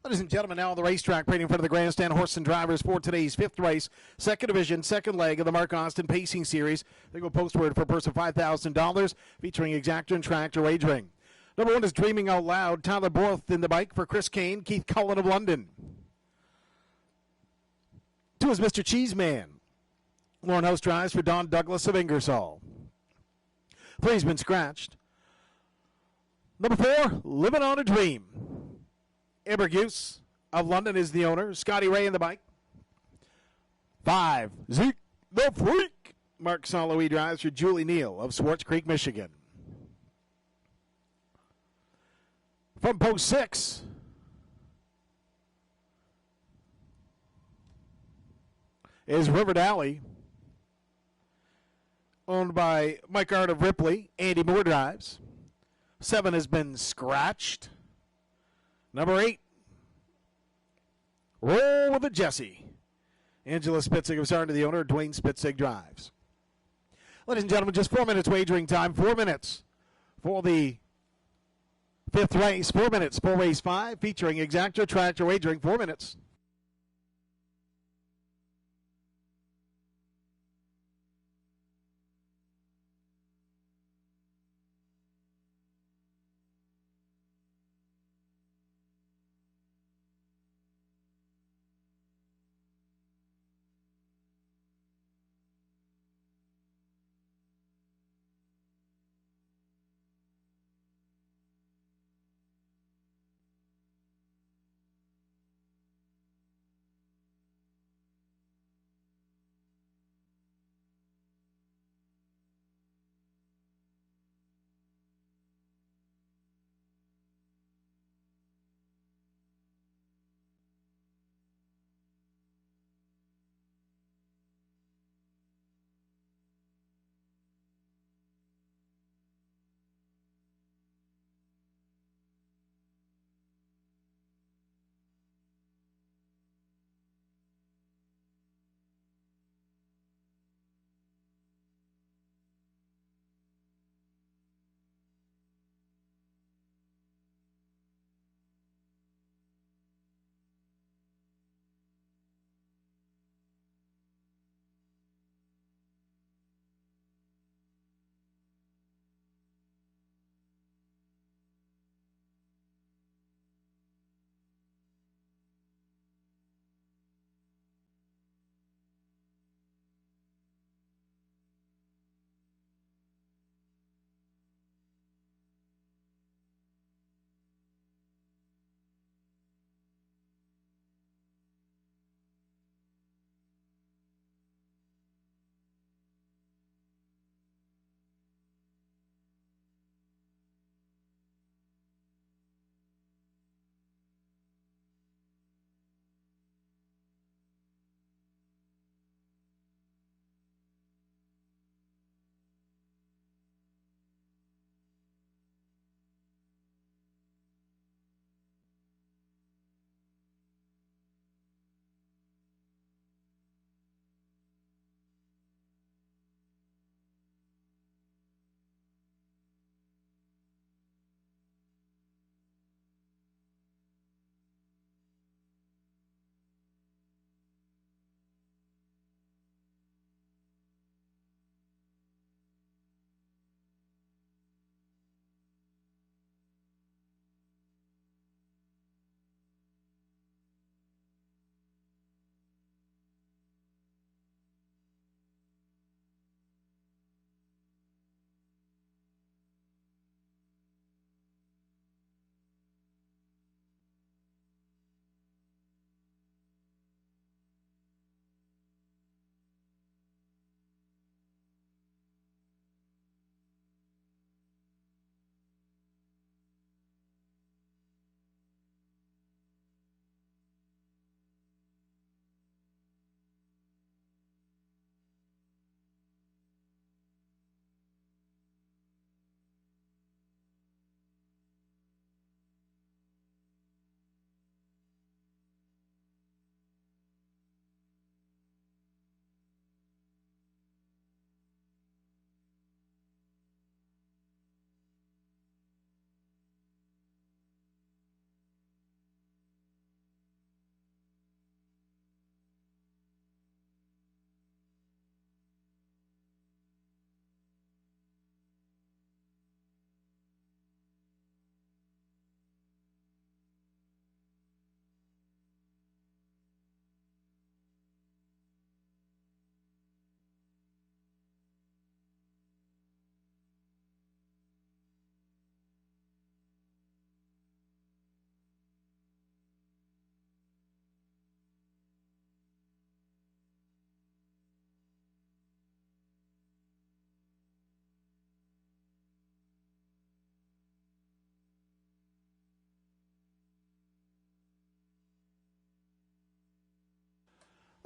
[SPEAKER 1] Ladies and gentlemen, now on the racetrack, right in front of the grandstand, horse and drivers for today's fifth race, second division, second leg of the Mark Austin Pacing Series. They go postword for a purse of $5,000, featuring exactor and tractor wagering. Number one is Dreaming Out Loud. Tyler Borth in the bike for Chris Kane, Keith Cullen of London. Two is Mr. Cheeseman. Lauren House drives for Don Douglas of Ingersoll. Three's been scratched. Number four, Living on a Dream. Ibergus of London is the owner. Scotty Ray in the bike. 5, Zeke the Freak. Mark Solowy drives for Julie Neal of Swartz Creek, Michigan. From post 6, is River Valley, owned by Mike Art of Ripley. Andy Moore drives. 7 has been scratched. Number 8, Roll with a Jesse. Angela Spitzig of Sarn to the owner. Dwayne Spitzig drives. Ladies and gentlemen, just 4 minutes wagering time. 4 minutes for the fifth race. 4 minutes for race 5, featuring exactor tractor wagering. 4 minutes.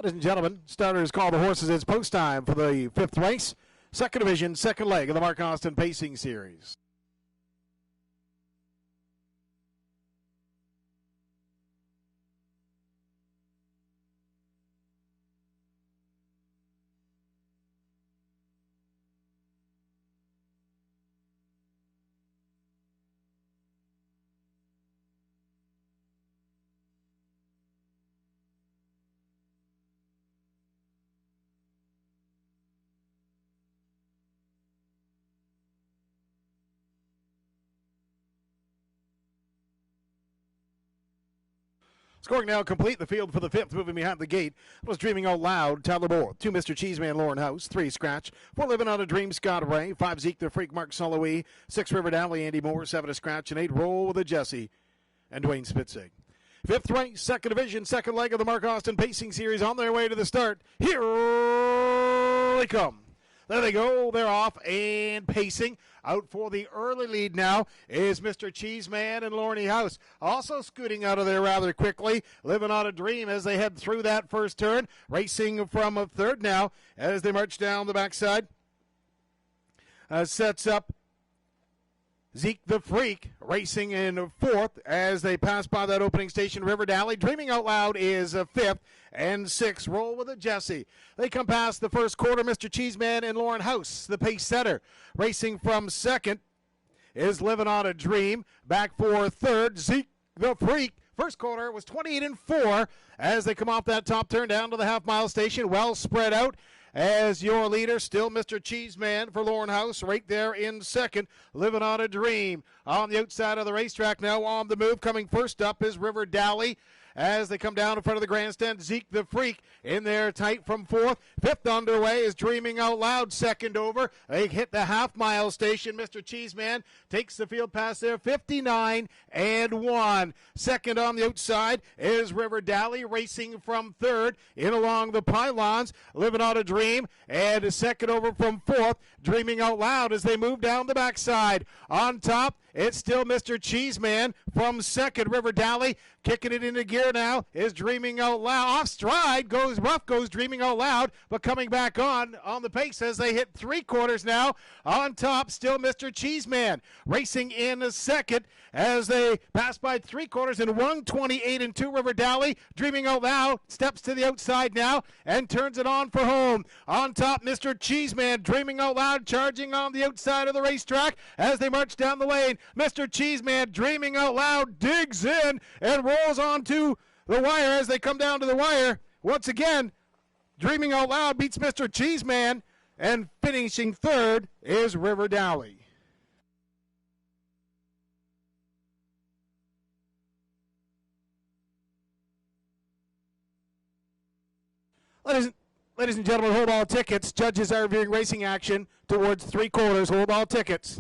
[SPEAKER 1] Ladies and gentlemen, starters call the horses. It's post time for the fifth race, second division, second leg of the Mark Austin Pacing Series. Scoring now complete. The field for the fifth, moving behind the gate, was Dreaming Out Loud, Tyler Moore. 2, Mr. Cheeseman, Lauren House. 3, Scratch. 4, Living on a Dream, Scott Ray. 5, Zeke the Freak, Mark Sullivan. 6, River Downley, Andy Moore. 7, a Scratch. And 8, Roll with a Jesse and Dwayne Spitzig. Fifth race, second division, second leg of the Mark Austin Pacing Series on their way to the start. Here they come. There they go. They're off and pacing. Out for the early lead now is Mr. Cheeseman and Lorne House. Also scooting out of there rather quickly. Living on a Dream as they head through that first turn. Racing from a third now as they march down the backside. Sets up Zeke the Freak racing in fourth as they pass by that opening station. River Dally. Dreaming Out Loud is fifth. And 6, Roll with a Jesse. They come past the first quarter. Mr. Cheeseman and Lauren House, the pace setter. Racing from second is Living on a Dream. Back for third, Zeke the Freak. First quarter was 28-4 as they come off that top turn down to the half-mile station. Well spread out as your leader, still Mr. Cheeseman for Lauren House, right there in second. Living on a Dream. On the outside of the racetrack now on the move. Coming first up is River Dally. As they come down in front of the grandstand, Zeke the Freak in there tight from fourth. Fifth underway is Dreaming Out Loud, second over. They hit the half-mile station. Mr. Cheeseman takes the field pass there, 59-1. Second on the outside is River Dally racing from third. In along the pylons, Living on a Dream. And second over from fourth, Dreaming Out Loud as they move down the backside. On top, it's still Mr. Cheeseman from second. River Dally kicking it into gear now is Dreaming Out Loud. Off stride goes Dreaming Out Loud, but coming back on the pace as they hit three quarters now. On top, still Mr. Cheeseman racing in second as they pass by three quarters in 1:28-2. River Dally. Dreaming Out Loud steps to the outside now and turns it on for home. On top, Mr. Cheeseman. Dreaming Out Loud charging on the outside of the racetrack as they march down the lane. Mr. Cheeseman, Dreaming Out Loud, digs in and rolls onto the wire as they come down to the wire. Once again, Dreaming Out Loud beats Mr. Cheeseman, and finishing third is River Dally. Ladies and gentlemen, hold all tickets. Judges are viewing racing action towards three quarters. Hold all tickets.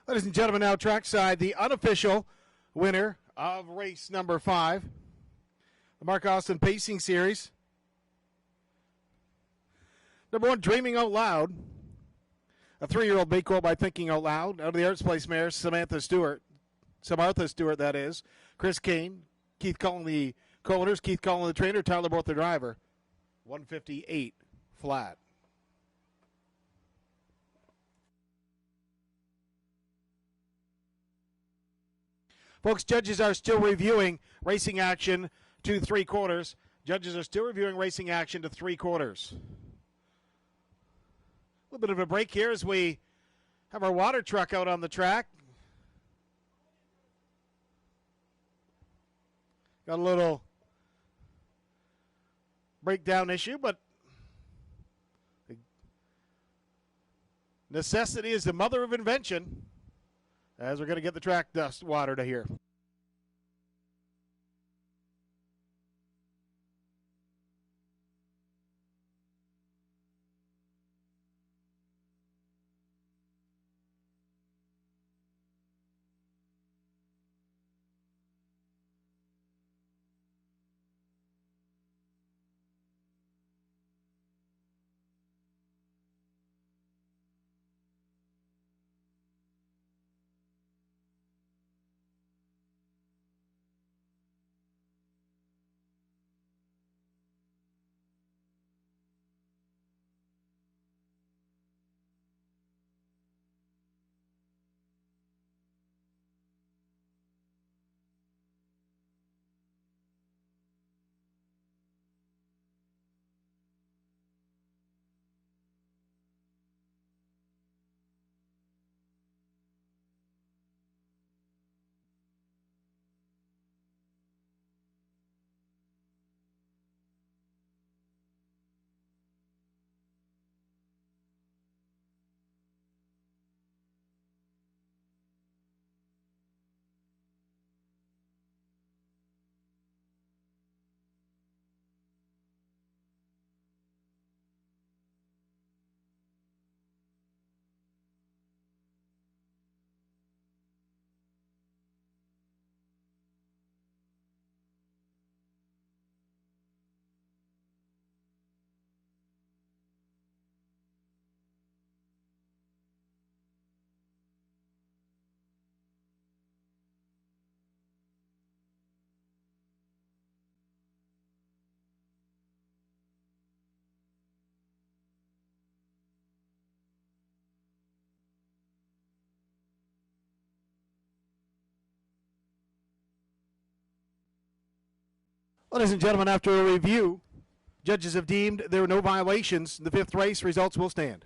[SPEAKER 1] Ladies and gentlemen, now trackside, the unofficial winner of race number 5, the Mark Austin Pacing Series. Number 1, Dreaming Out Loud. A 3-year-old made by Thinking Out Loud. Out of the Arts Place mare, Samantha Stewart, that is. Chris Kane, Keith Cullen, the co-owners, Keith Cullen, the trainer, Tyler Borth, the driver. 158 flat. Folks, judges are still reviewing racing action to 3/4. Judges are still reviewing racing action to 3/4. A little bit of a break here as we have our water truck out on the track. Got a little breakdown issue, but necessity is the mother of invention, as we're going to get the track dust water to here. Ladies and gentlemen, after a review, judges have deemed there were no violations. The 5th race results will stand.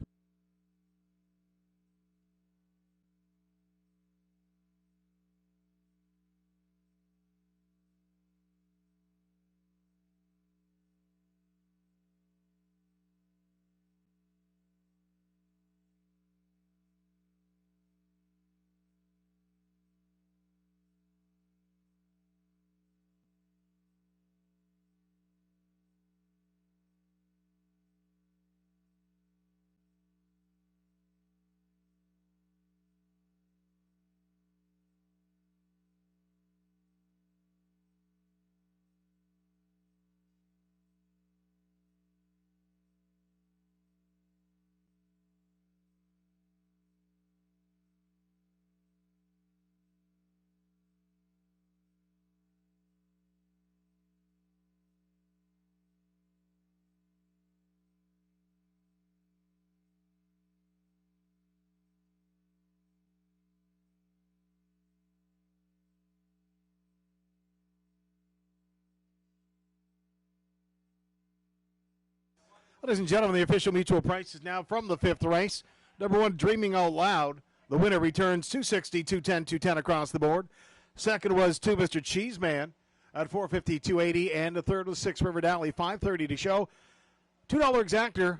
[SPEAKER 1] Ladies and gentlemen, the official mutual price is now from the 5th race. Number 1, Dreaming Out Loud. The winner returns 260, 210, 210 across the board. Second was 2 Mr. Cheeseman at 450, 280. And the third was 6 River Dally, 530 to show. $2 exactor,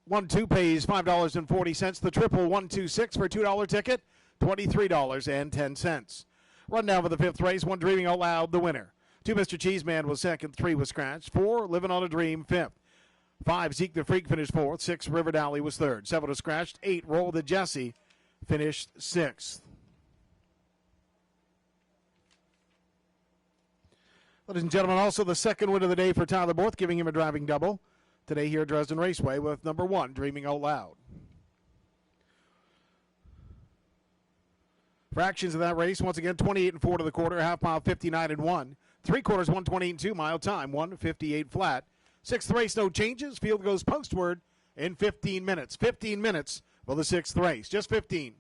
[SPEAKER 1] 1-2 pays $5.40. The triple 126 for a $2 ticket, $23.10. Run down for the 5th race. 1 Dreaming Out Loud, the winner. 2 Mr. Cheeseman was second, 3 was scratched. 4 Living on a Dream, 5th. 5 Zeke the Freak finished 4th. 6 River Dally was 3rd. 7 was scratched. 8 Roll the Jesse finished 6th. Ladies and gentlemen, also the second win of the day for Tyler Borth, giving him a driving double today here at Dresden Raceway with number 1, Dreaming Out Loud. Fractions of that race, once again, 28-4 to the quarter, half mile 59-1. 3 quarters, 128-2, mile time, 158 flat. Sixth race, no changes. Field goes postward in 15 minutes. 15 minutes for the sixth race, just 15.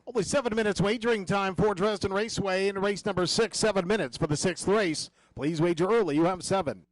[SPEAKER 1] Only 7 minutes wagering time for Dresden Raceway in race number 6. 7 minutes for the 6th race. Please wager early. You have 7.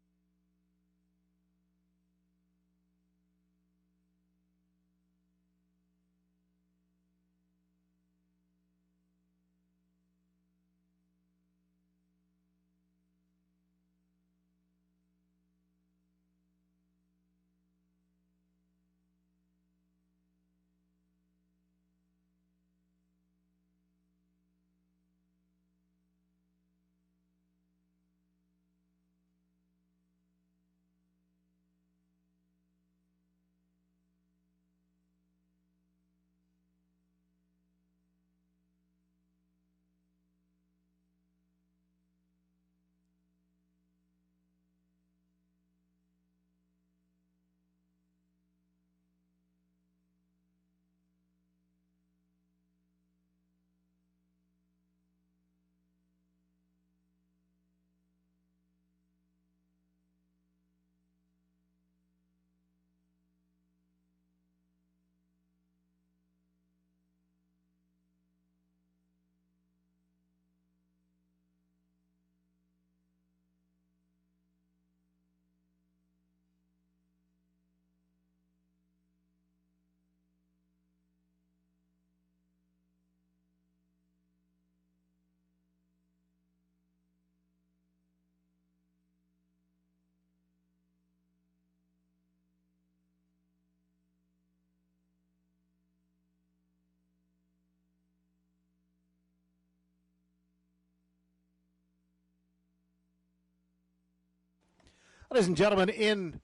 [SPEAKER 1] Ladies and gentlemen, in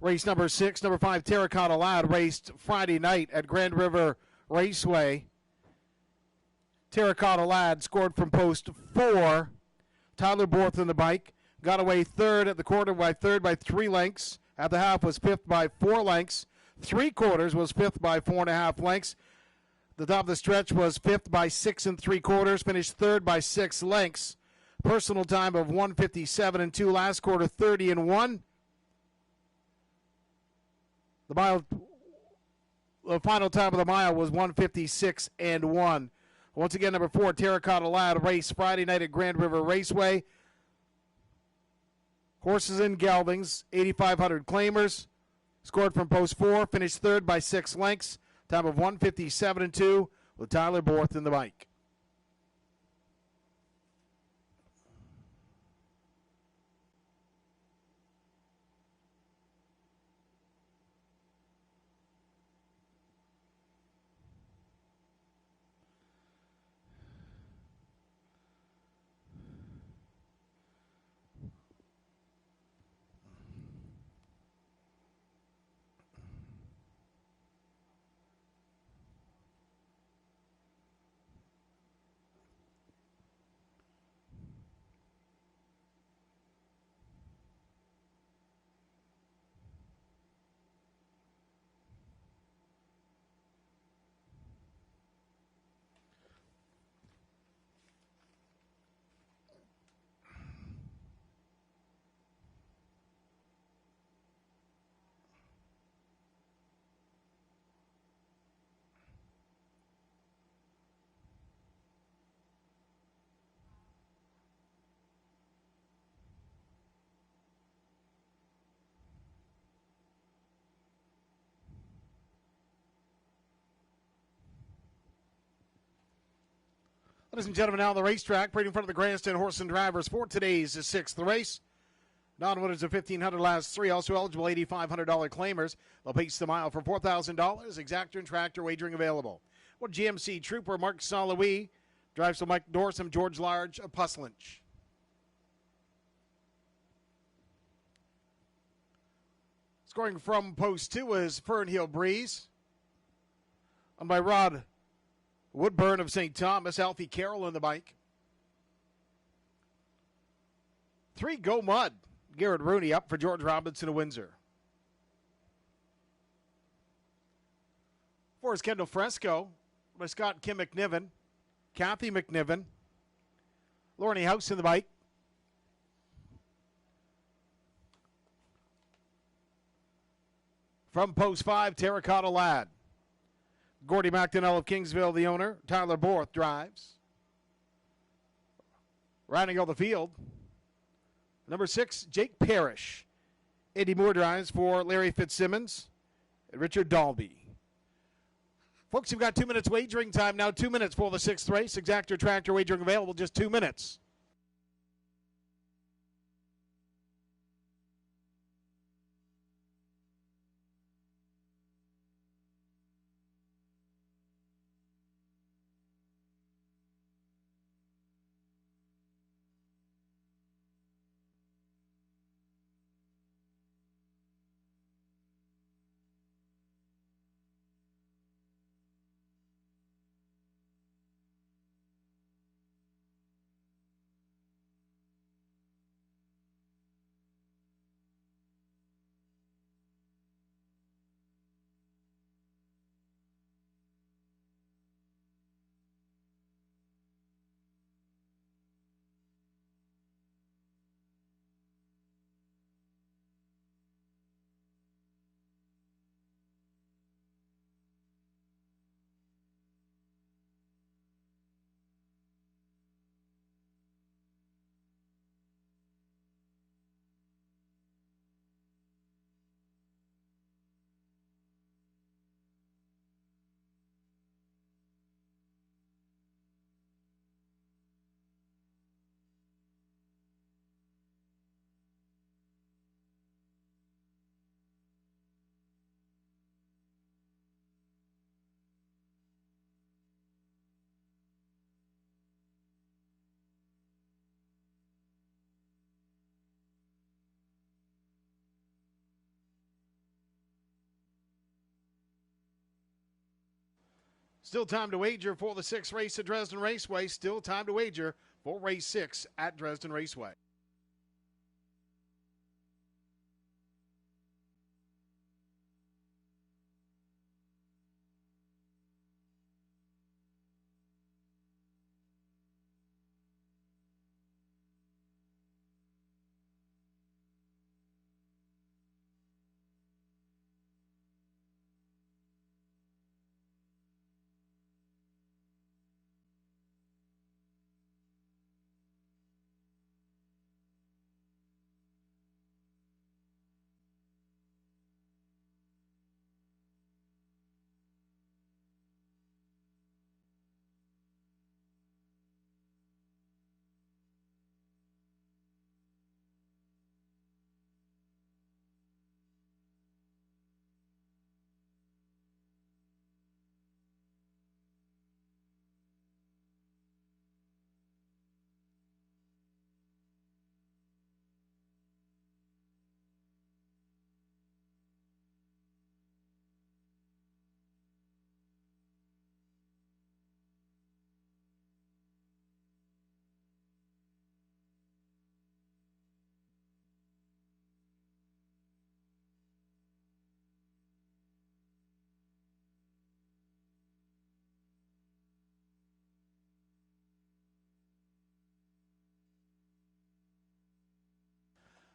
[SPEAKER 1] race number 6, number 5, Terracotta Lad, raced Friday night at Grand River Raceway. Terracotta Lad scored from post 4. Tyler Borth in the bike. Got away third at the quarter by 3 lengths. At the half was 5th by 4 lengths. 3/4 was 5th by 4.5 lengths. The top of the stretch was 5th by 6 3/4. Finished 3rd by 6 lengths. Personal time of 1:57.2. Last quarter 30-1. The final time of the mile was 1:56.1. Once again, number 4, Terracotta Lad, race Friday night at Grand River Raceway. Horses in geldings, 8,500 claimers. Scored from post 4, finished 3rd by 6 lengths. Time of 1:57.2 with Tyler Borth in the bike. Ladies and gentlemen, now the racetrack, right in front of the grandstand horse and drivers for today's 6th race. Non-winners of $1,500 last 3, also eligible $8,500 claimers. They'll pace the mile for $4,000. Exactor and tractor wagering available. What GMC Trooper Mark Salawi drives to Mike Dorsum, George Large of Puslinch. Scoring from post 2 is Fernhill Breeze. On by Rod Woodburn of St. Thomas, Alfie Carroll in the bike. 3 Go Mud. Garrett Rooney up for George Robinson of Windsor. 4 is Kendall Fresco by Scott Kim McNiven, Kathy McNiven. Lorne House in the bike. From post 5, Terracotta Lad. Gordy McDonnell of Kingsville, the owner. Tyler Borth drives. Rounding out the field, number 6, Jake Parrish. Andy Moore drives for Larry Fitzsimmons and Richard Dalby. Folks, you've got 2 minutes wagering time now. 2 minutes for the 6th race. Exactor tractor wagering available, just 2 minutes. Still time to wager for the 6th race at Dresden Raceway. Still time to wager for race 6 at Dresden Raceway.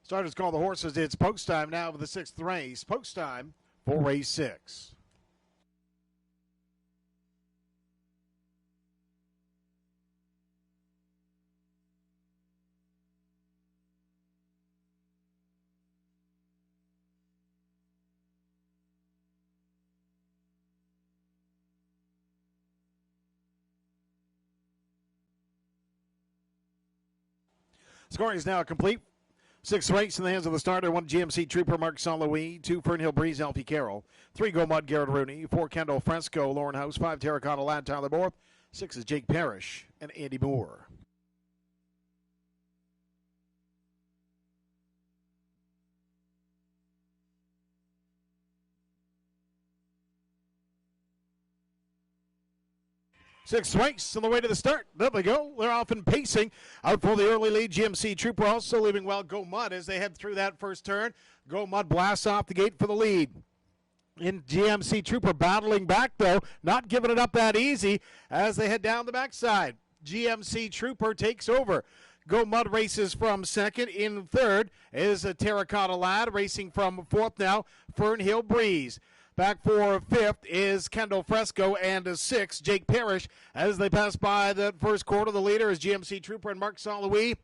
[SPEAKER 1] Starters call the horses. It's post time now for the 6th race. Post time for race 6. Scoring is now complete. 6th race in the hands of the starter. 1 GMC Trooper Mark St. Louis. 2 Fernhill Breeze Alfie Carroll. 3 Go Mud Garrett Rooney. 4 Kendall Fresco Lauren House. 5 Terracotta Lad Tyler Borth. 6 is Jake Parrish and Andy Moore. Sixth race on the way to the start. There they go. They're off and pacing. Out for the early lead. GMC Trooper also leaving well. Go Mud as they head through that first turn. Go Mud blasts off the gate for the lead. In GMC Trooper battling back, though, not giving it up that easy as they head down the backside. GMC Trooper takes over. Go Mud races from second. In third is a Terracotta Lad racing from fourth now. Fernhill Breeze. Back for fifth is Kendall Fresco, and sixth, Jake Parrish. As they pass by the first quarter, the leader is GMC Trooper and Mark Saint-Louis.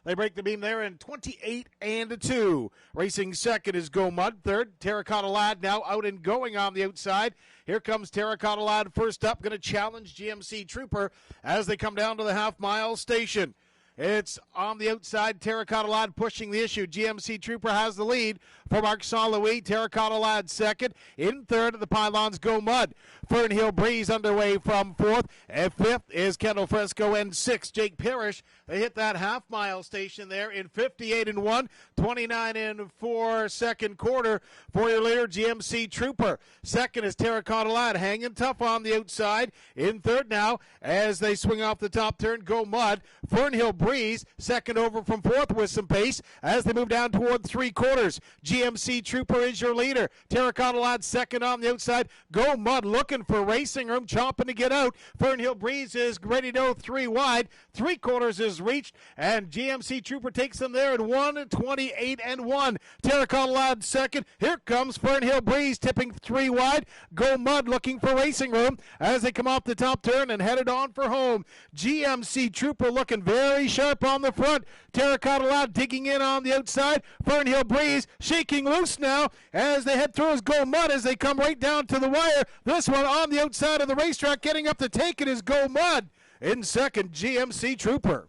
[SPEAKER 1] They break the beam there in 28-2. Racing second is Go Mud. Third, Terracotta Lad now out and going on the outside. Here comes Terracotta Lad first up, going to challenge GMC Trooper as they come down to the half-mile station. It's on the outside, Terracotta Lad pushing the issue. GMC Trooper has the lead for Mark Saint-Louis. Terracotta Lad second. In third, the pylons Go Mud. Fernhill Breeze underway from fourth. And fifth is Kendall Fresco, and sixth, Jake Parrish. They hit that half-mile station there in 58-1, 29-4 second quarter for your leader, GMC Trooper. Second is Terracotta Lad, hanging tough on the outside. In third now, as they swing off the top turn, Go Mud. Fernhill Breeze, second over from fourth with some pace as they move down toward three quarters. GMC Trooper is your leader. Terracotta Lad second on the outside. Go Mud looking for racing room, chomping to get out. Fernhill Breeze is ready to go three wide. Three quarters is reached, and GMC Trooper takes them there at 1:28-1. Terracotta Lad second. Here comes Fernhill Breeze tipping three wide. Go Mud looking for racing room as they come off the top turn and headed on for home. GMC Trooper looking very sharp on the front. Terracotta Lad digging in on the outside. Fernhill Breeze shaking loose now as they head through his Go Mud as they come right down to the wire. This one on the outside of the racetrack, getting up to take it is Go Mud. In second, GMC Trooper.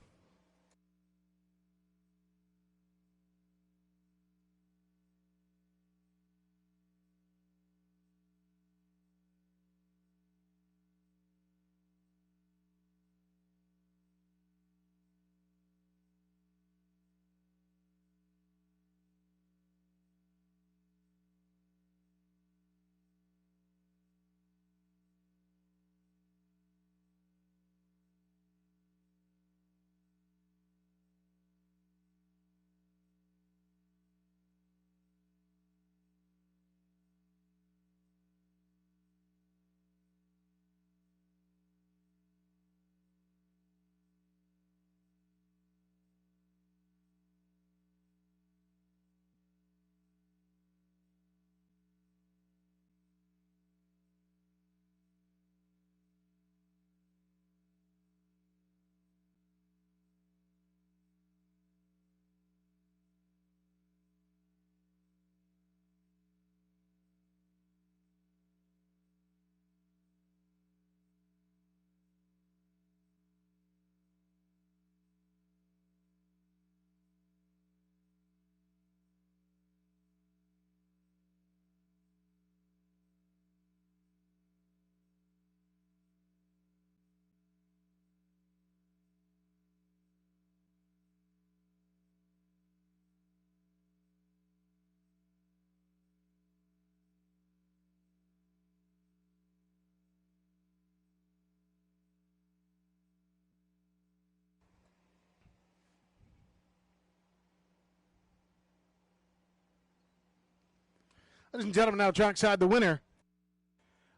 [SPEAKER 1] Ladies and gentlemen, now trackside the winner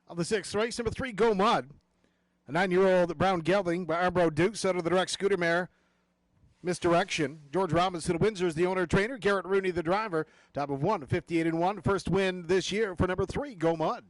[SPEAKER 1] of the sixth race, number 3, Go Mud. A 9-year-old brown gelding by Arbro Dukes out of the direct scooter mare Misdirection. George Robinson of Windsor is the owner-trainer. Garrett Rooney the driver. Top of 1, 58-1. First win this year for number 3, Go Mud.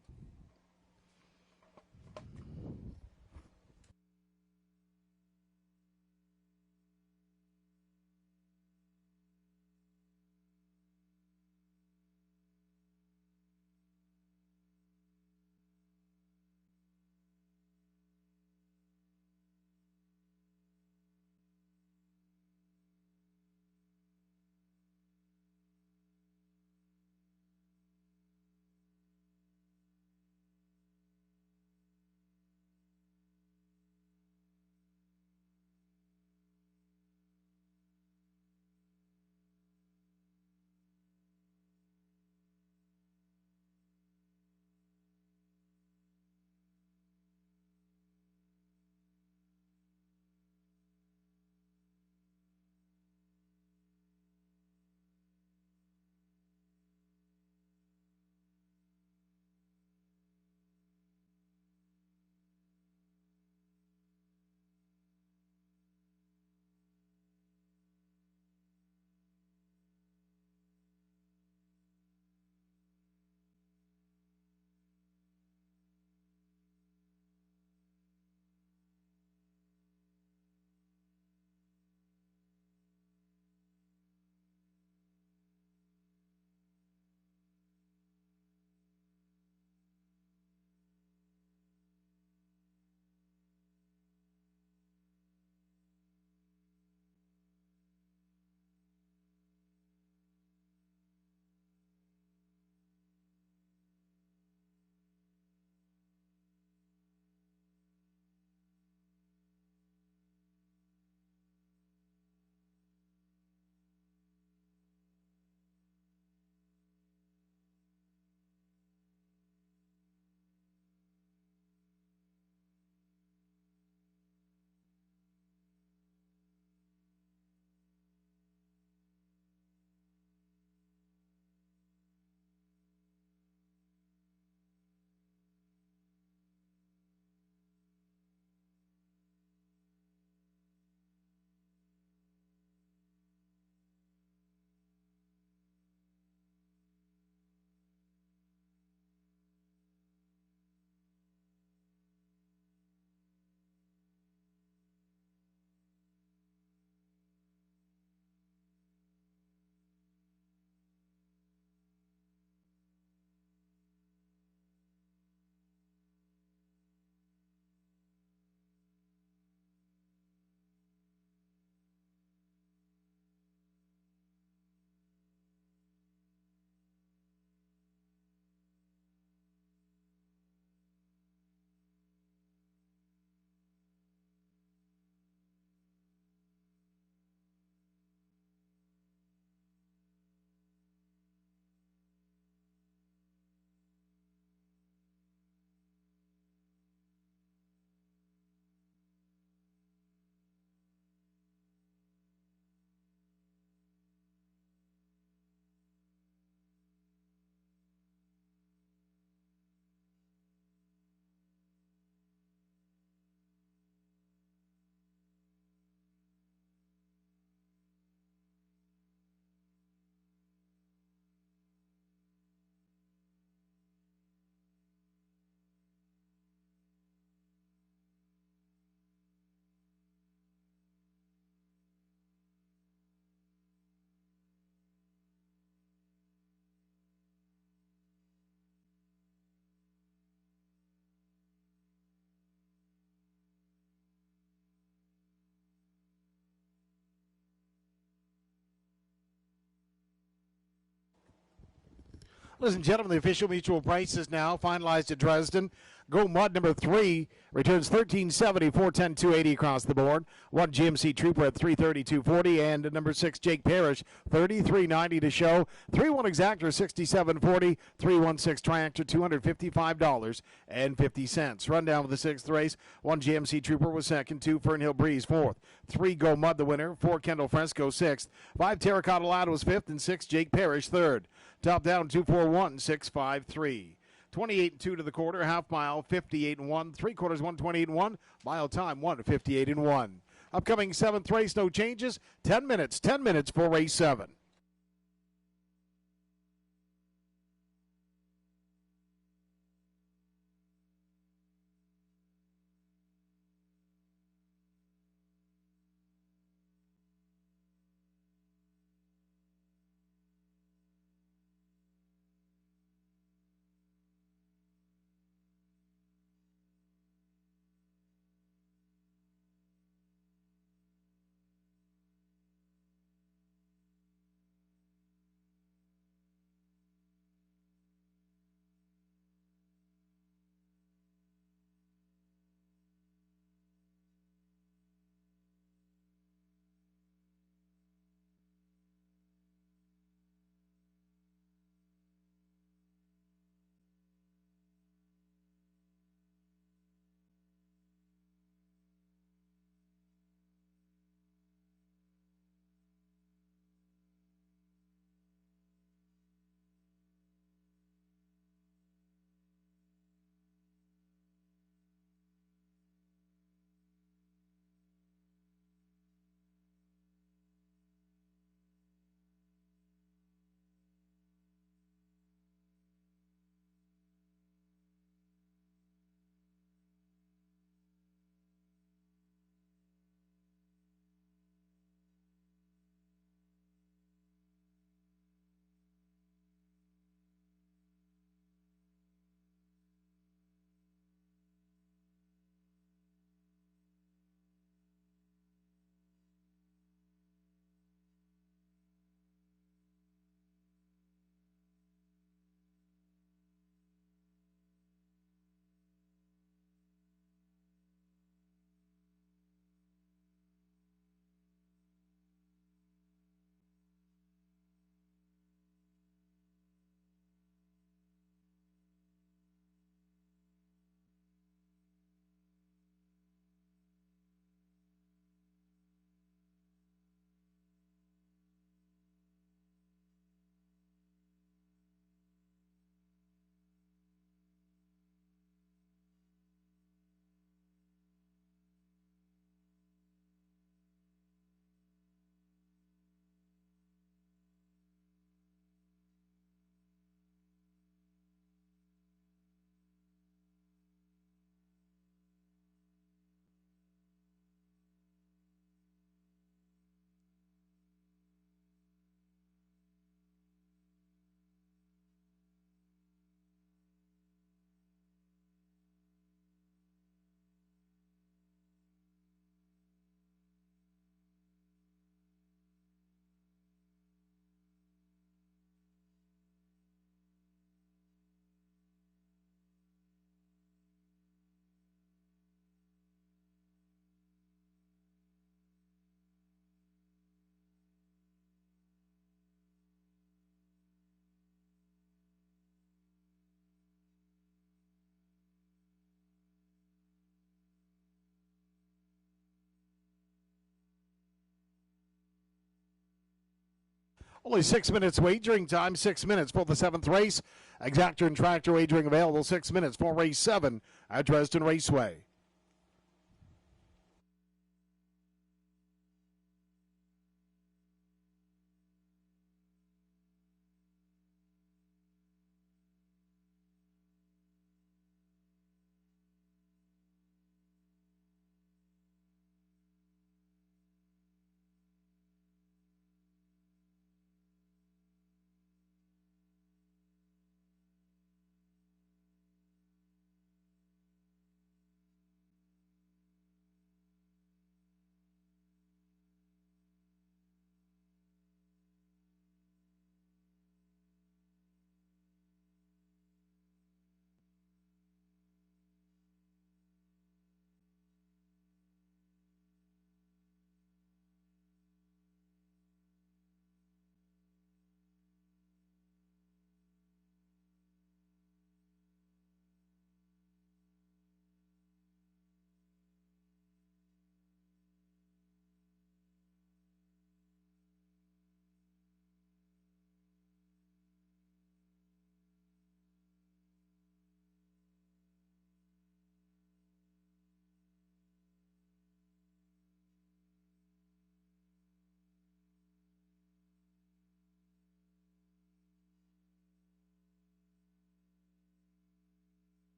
[SPEAKER 1] Ladies and gentlemen, the official mutual price is now finalized at Dresden. Go Mud number 3 returns $13.70, $410, $280 across the board. 1 GMC Trooper at $330, $240, and number 6 Jake Parrish $33.90 to show. 3-1 Exactor $67.40, 3-1-6 Triactor $255.50. Rundown with the 6th race. 1 GMC Trooper was second, 2 Fernhill Breeze 4th, 3 Go Mud the winner, 4 Kendall Fresco 6th, 5 Terracotta Lad was 5th, and 6 Jake Parrish 3rd. Top down 241 653. 28-2 to the quarter, half mile 58-1, 3/4 128-1, mile time 1:58-1. Upcoming 7th race, no changes. 10 minutes for race 7. Only 6 minutes wagering time, 6 minutes for the 7th race. Exactor and Tractor wagering available, 6 minutes for race 7 at Dresden Raceway.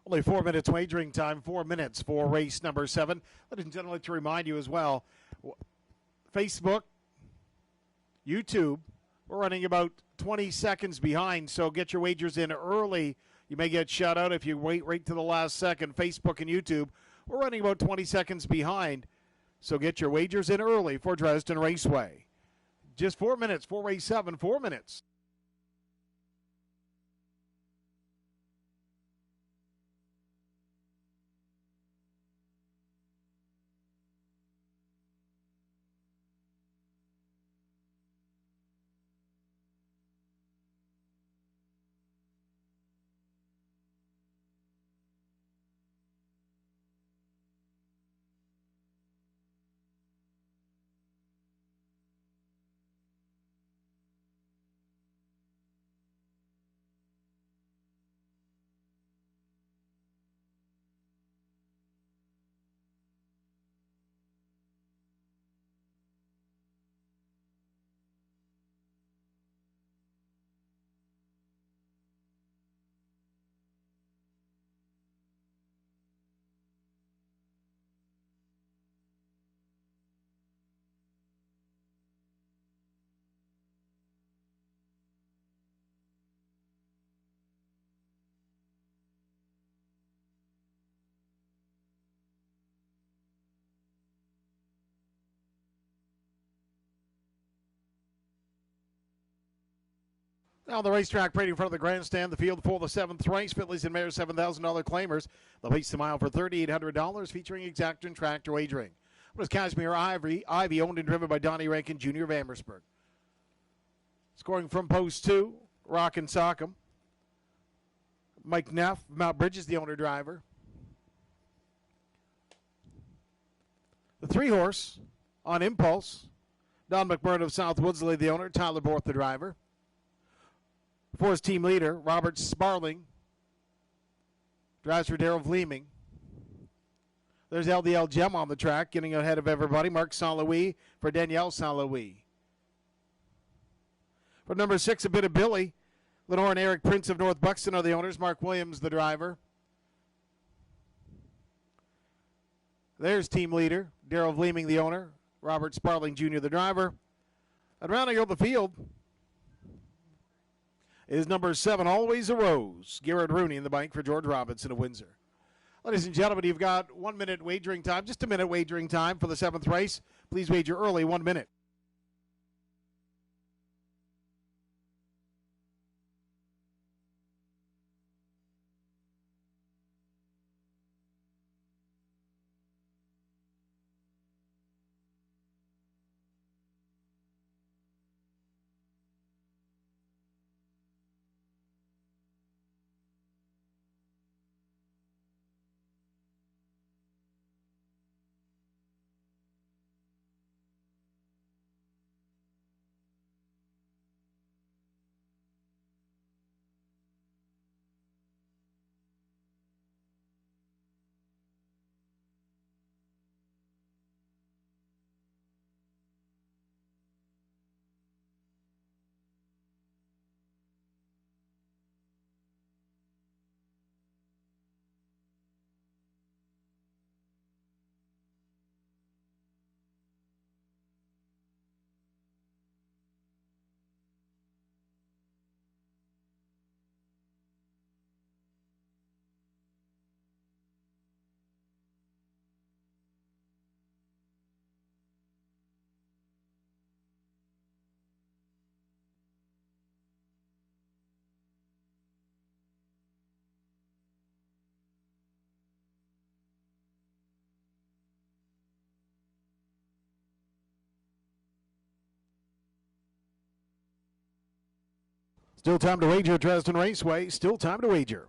[SPEAKER 1] Only 4 minutes wagering time, 4 minutes for race number 7. Ladies and gentlemen, to remind you as well, Facebook, YouTube, we're running about 20 seconds behind, so get your wagers in early. You may get shut out if you wait right to the last second. Facebook and YouTube, we're running about 20 seconds behind, so get your wagers in early for Dresden Raceway. Just 4 minutes for race 7, 4 minutes. Now on the racetrack, parading in front of the grandstand, the field for the 7th race, Fittleys and Mares $7,000 claimers. They'll pace the mile for $3,800, featuring exact and tractor wagering. What is Casimir Ivy, owned and driven by Donnie Rankin Jr. of Amherstburg. Scoring from post 2, Rockin' Sock'em. Mike Neff, Mount Bridges, the owner-driver. The 3-horse, on impulse, Don McBurn of South Woodsley, the owner, Tyler Borth, the driver. For his team leader, Robert Sparling, drives for Daryl Vleeming. There's LDL Gem on the track, getting ahead of everybody. Mark Saint-Louis for Danielle Saint-Louis. For number 6, a bit of Billy. Lenore and Eric Prince of North Buxton are the owners. Mark Williams, the driver. There's team leader, Daryl Vleeming, the owner. Robert Sparling Jr., the driver. And rounding out the field is number 7, Always a Rose. Garrett Rooney in the bike for George Robinson of Windsor. Ladies and gentlemen, you've got 1 minute wagering time, just a minute wagering time for the 7th race. Please wager early, 1 minute. Still time to wager at Dresden Raceway. Still time to wager.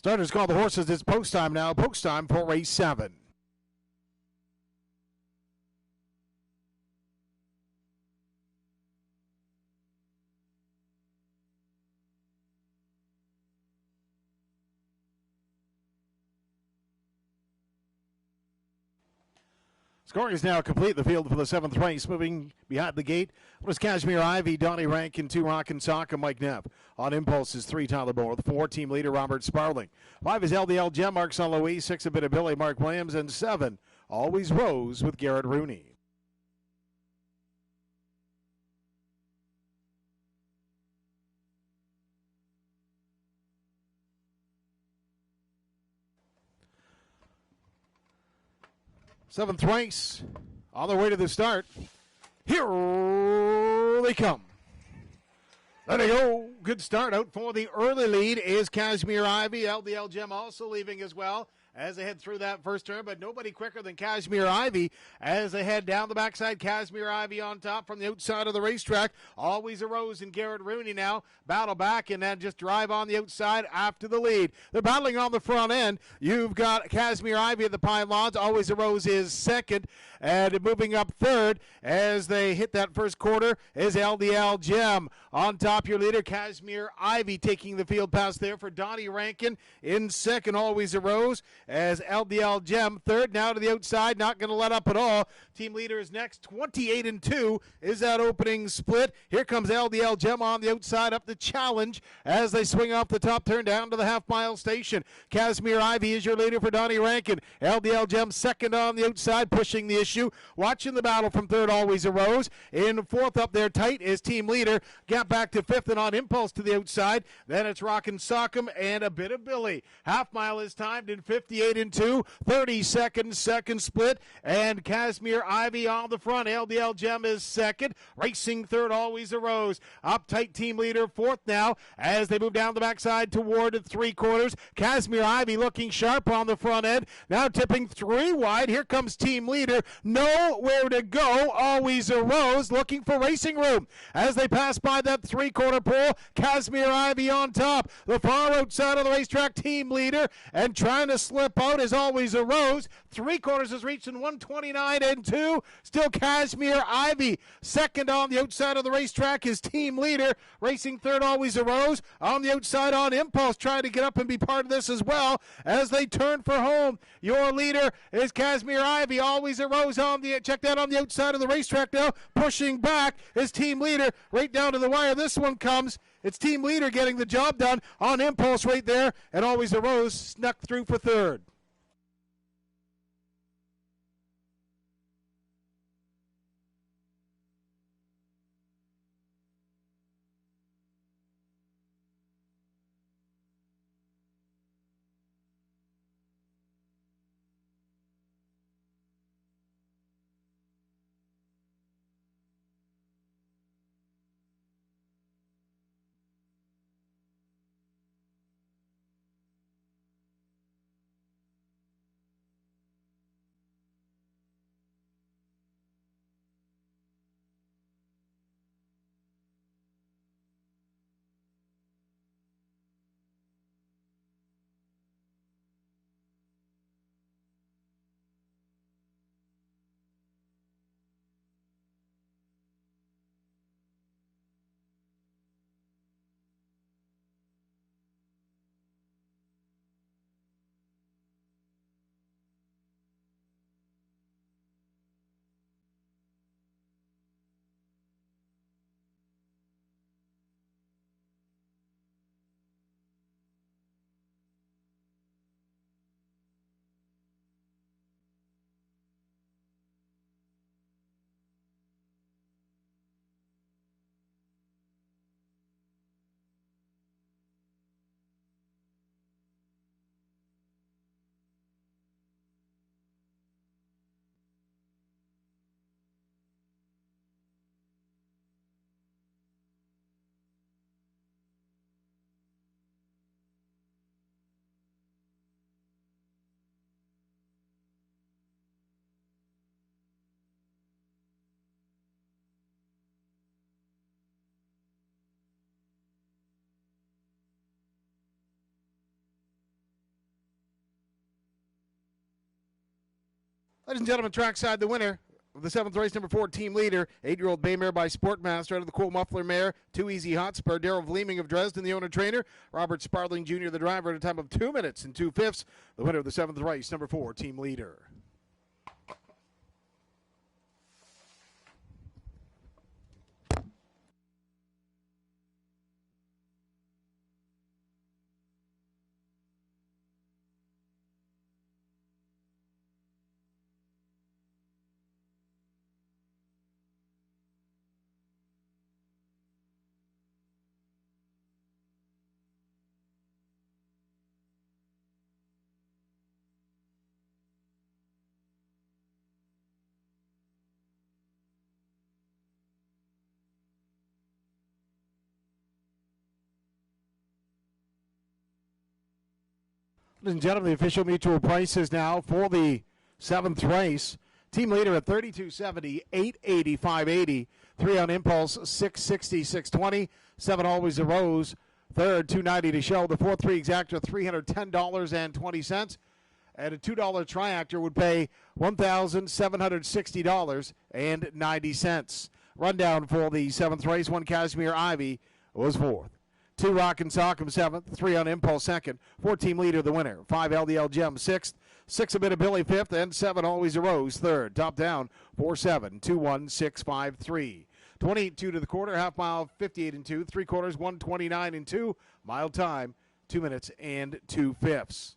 [SPEAKER 1] Starters call the horses. It's post time now. Post time for race 7. Scoring is now complete. The field for the 7th race. Moving behind the gate was Kashmir Ivy, Donnie Rankin, 2 Rockin' Sock, and Mike Neff. On impulse is 3 Tyler Moore. The 4 team leader Robert Sparling. 5 is LDL Gem, Mark St. Louis. 6 a bit of Billy, Mark Williams. And 7 Always Rose with Garrett Rooney. Seventh race, on their way to the start. Here they come. There they go. Good start out for the early lead is Kashmir Ivy. LDL Gem also leaving as well as they head through that first turn, but nobody quicker than Kashmir Ivy as they head down the backside. Kashmir Ivy on top from the outside of the racetrack. Always a Rose and Garrett Rooney now battle back and then just drive on the outside after the lead. They're battling on the front end. You've got Kashmir Ivy at the Pine Lawns. Always a Rose is second, and moving up third as they hit that first quarter is LDL Gem. On top, your leader, Kashmir Ivy, taking the field pass there for Donnie Rankin in second. Always a Rose as LDL Gem third. Now to the outside, not going to let up at all. Team leader is next. 28-2 is that opening split. Here comes LDL Gem on the outside up the challenge as they swing off the top turn down to the half-mile station. Kashmir Ivy is your leader for Donnie Rankin. LDL Gem second on the outside, pushing the issue. Watching the battle from third, Always a Rose. In fourth up there tight is team leader. Gap back to fifth and on impulse to the outside. Then it's Rockin' Sock'em and a bit of Billy. Half mile is timed in 58-2. 30-second second split. And Kashmir Ivy on the front. LDL Gem is second. Racing third, Always a Rose. Up tight team leader fourth now as they move down the backside toward three quarters. Kashmir Ivy looking sharp on the front end. Now tipping 3 wide. Here comes team leader. Nowhere to go. Always a Rose looking for racing room. As they pass by that 3-quarter pole, Kashmir Ivy on top. The far outside of the racetrack, team leader, and trying to slip out is Always a Rose. 3 quarters is reached in 129-2. Still Kashmir Ivy. Second on the outside of the racetrack is team leader. Racing third, Always a Rose. On the outside on impulse, trying to get up and be part of this as well as they turn for home. Your leader is Kashmir Ivy. Always a Rose on the check that on the outside of the racetrack now. Pushing back is team leader right down to the wire. This one comes. It's team leader getting the job done on impulse right there, and Always a Rose snuck through for third. Ladies and gentlemen, trackside the winner of the 7th race, number 4, team leader, 8-year-old bay mare by Sportmaster out of the Cool Muffler mare, Too Easy Hotspur, Daryl Vleeming of Dresden, the owner-trainer, Robert Sparling Jr., the driver, at a time of 2 minutes and 2/5. The winner of the 7th race, number 4, team leader. Ladies and gentlemen, the official mutual prices now for the 7th race. Team leader at $32.70, $880, $580. 3 on impulse, $660, $620. 7 always a rose. Third, $290 to show. The 4-3 exactor, $310.20. And a $2 triactor would pay $1,760.90. Rundown for the 7th race. 1 Casimir Ivy was 4th. 2 Rockin' Sock'em 7th, 3 on Impulse 2nd, 4 team leader the winner, 5 LDL Gem 6th, 6 a bit of Billy 5th, and 7 Always a Rose 3rd. Top down 4-7, 2-1, 6-5-3. 28-2 to the quarter, half mile 58 and 2, 3 quarters 129 and 2, mile time 2 minutes and 2/5.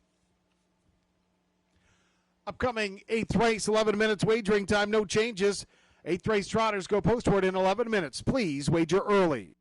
[SPEAKER 1] Upcoming 8th race, 11 minutes wagering time, no changes. 8th race trotters go postward in 11 minutes. Please wager early.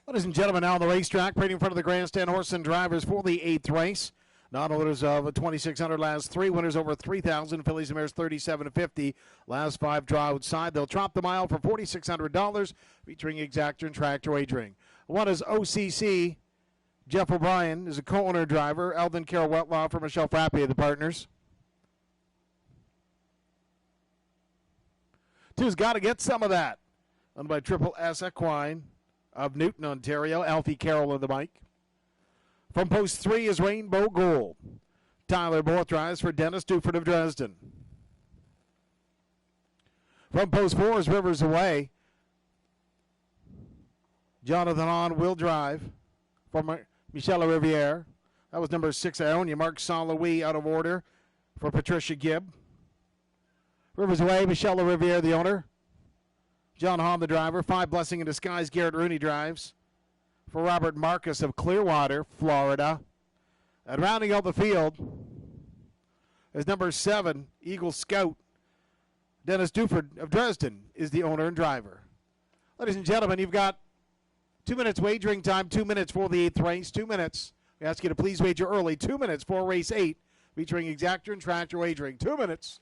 [SPEAKER 1] Ladies and gentlemen, now on the racetrack, parading in front of the grandstand, horse and drivers for the 8th race. Non-winners of 2,600 last 3, winners over 3,000, fillies and mares 37.50. Last 5 draw outside. They'll trot the mile for $4,600, featuring exactor and tractor wagering. One is OCC. Jeff O'Brien is a co-owner driver. Eldon Carroll Wetlaw for Michelle Frappé, the partners. 2's got to get some of that. Owned by Triple S Equine of Newton, Ontario. Alfie Carroll in the mic. From post 3 is Rainbow Gold. Tyler Borth drives for Dennis Duford of Dresden. From post 4 is Rivers Away. Jonathan Hahn will drive for Michelle Riviere. That was number 6, Ionia. Mark Saint-Louis out of order for Patricia Gibb. Rivers Away, Michelle Riviere, the owner. John Hahn, the driver. 5, Blessing in Disguise, Garrett Rooney drives for Robert Marcus of Clearwater, Florida. And rounding out the field is number 7, Eagle Scout. Dennis Duford of Dresden is the owner and driver. Ladies and gentlemen, you've got 2 minutes wagering time, 2 minutes for the 8th race, 2 minutes. We ask you to please wager early. 2 minutes for race 8, featuring exactor and tractor wagering. 2 minutes.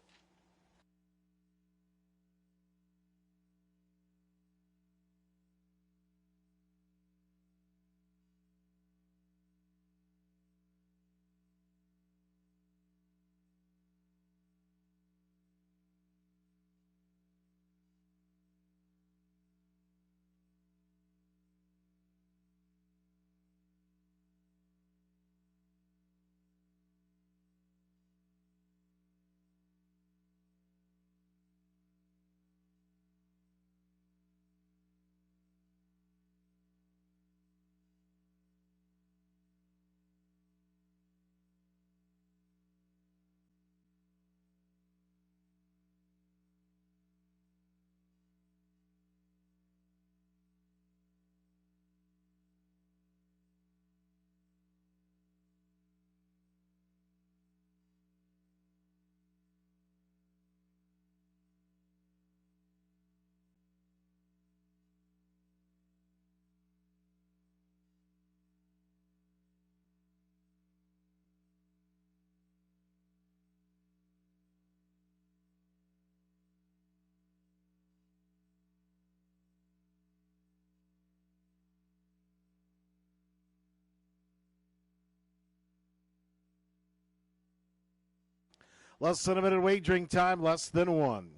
[SPEAKER 1] Less than a minute wagering time, less than 1.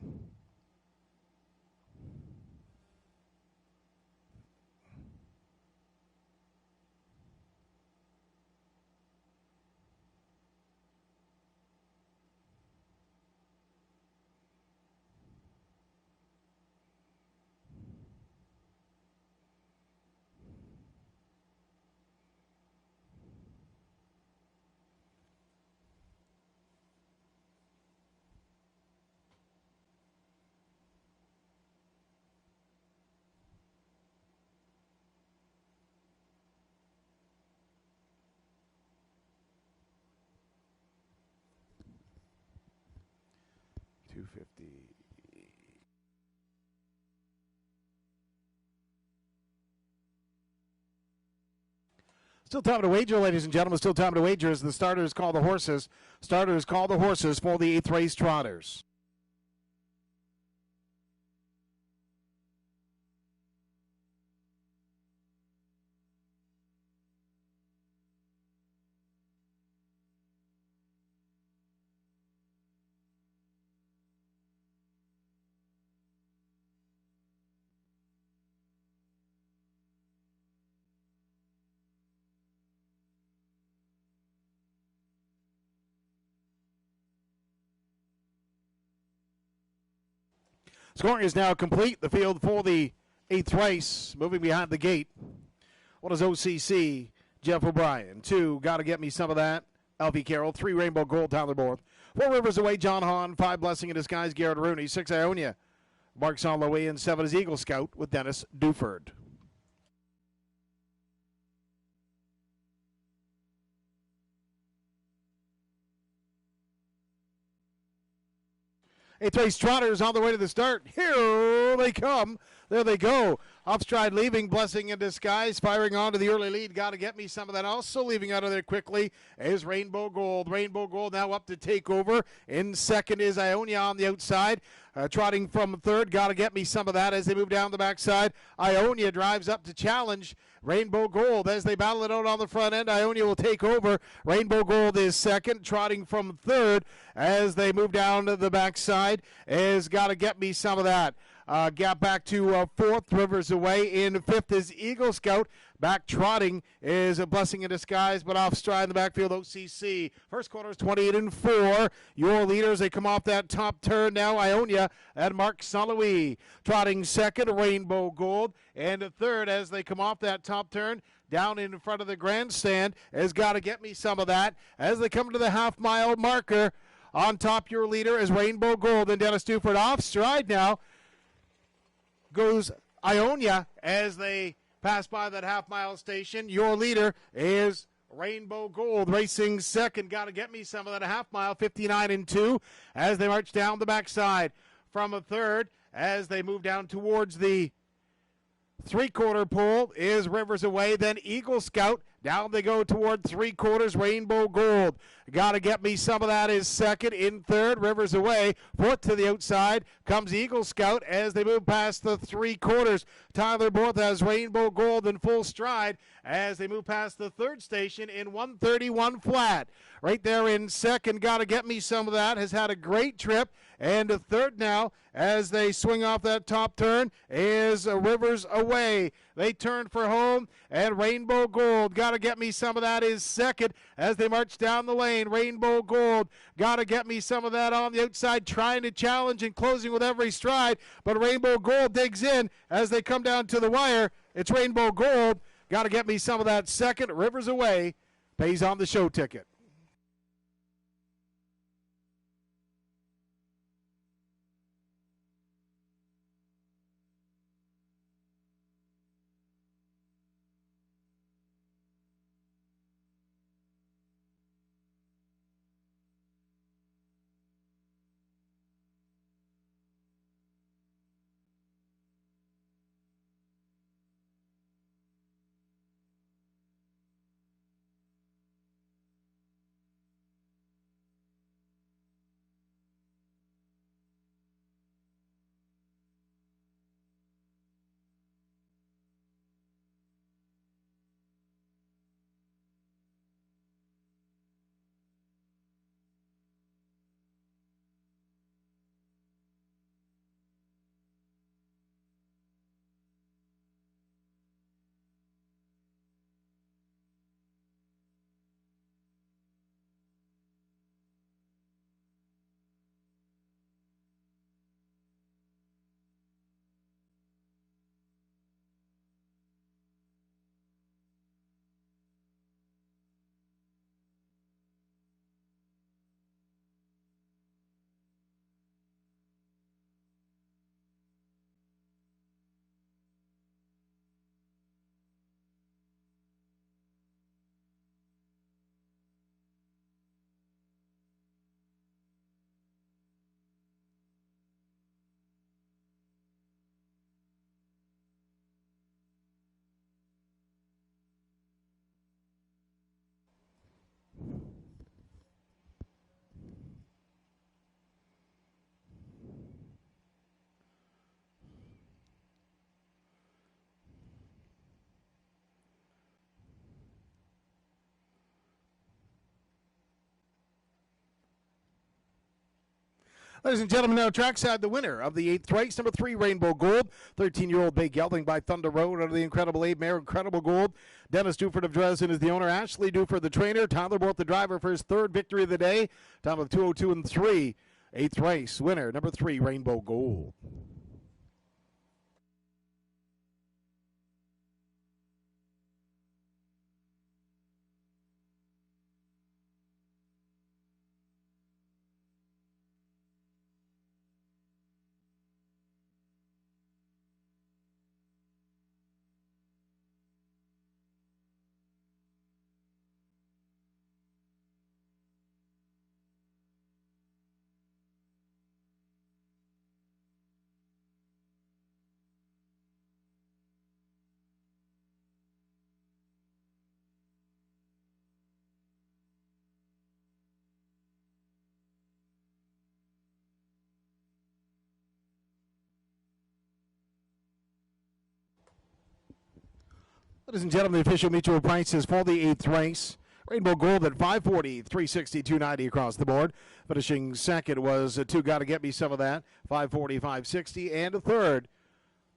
[SPEAKER 1] Still time to wager, ladies and gentlemen. Still time to wager as the starters call the horses. Starters call the horses for the 8th race trotters. Scoring is now complete. The field for the 8th race, moving behind the gate. One is OCC, Jeff O'Brien. 2, Gotta Get Me Some of That, Alfie Carroll. 3, Rainbow Gold, Tyler Borth. 4, Rivers Away, John Hahn. 5, Blessing in Disguise, Garrett Rooney. 6, Ionia, Mark Saint-Louis. And 7 is Eagle Scout with Dennis Duford. Eighth race trotters on the way to the start. Here they come. There they go. Off stride leaving, Blessing in Disguise, firing on to the early lead. Got to get me some of that. Also leaving out of there quickly is Rainbow Gold. Rainbow Gold now up to take over. In second is Ionia on the outside. Trotting from third, got to get me some of that as they move down the backside. Ionia drives up to challenge Rainbow Gold as they battle it out on the front end. Ionia will take over. Rainbow Gold is second, trotting from third as they move down to the backside. Is got to get me some of that. Gap back to fourth, Rivers away. In fifth is Eagle Scout. Back trotting is a Blessing in Disguise, but off stride in the backfield, OCC. First quarter is 28-4. Your leaders, they come off that top turn now. Ionia and Mark Sully. Trotting second, Rainbow Gold. And third as they come off that top turn. Down in front of the grandstand has got to get me some of that. As they come to the half-mile marker, on top your leader is Rainbow Gold. And Dennis Duford off stride now goes Ionia as they pass by that half-mile station. Your leader is Rainbow Gold racing second. Got to get me some of that. A half-mile, 59-2 as they march down the backside. From a third as they move down towards the three-quarter pole is Rivers away. Then Eagle Scout. Down they go toward three-quarters. Rainbow Gold. Got to get me some of that is second. In third, Rivers away. Fourth to the outside comes Eagle Scout as they move past the three-quarters. Tyler Borth has Rainbow Gold in full stride as they move past the third station in 131 flat. Right there in second, got to get me some of that. Has had a great trip. And a third now as they swing off that top turn is Rivers away. They turn for home, and Rainbow Gold, got to get me some of that, is second as they march down the lane. Rainbow Gold, got to get me some of that on the outside, trying to challenge and closing with every stride, but Rainbow Gold digs in as they come down to the wire. It's Rainbow Gold, got to get me some of that second. Rivers away, pays on the show ticket. Ladies and gentlemen, now trackside, the winner of the 8th race, number 3, Rainbow Gold. 13-year-old Bay Gelding by Thunder Road under the Incredible Abe Mare, Incredible Gold. Dennis Duford of Dresden is the owner. Ashley Duford, the trainer. Tyler Borth, the driver, for his third victory of the day. Time of 2:02 3. 8th race, winner, number 3, Rainbow Gold. Ladies and gentlemen, the official mutual prices for the 8th race. Rainbow Gold at 540, 360, 290 across the board. Finishing second was Two Gotta Get Me Some of That, 540, 560. And a third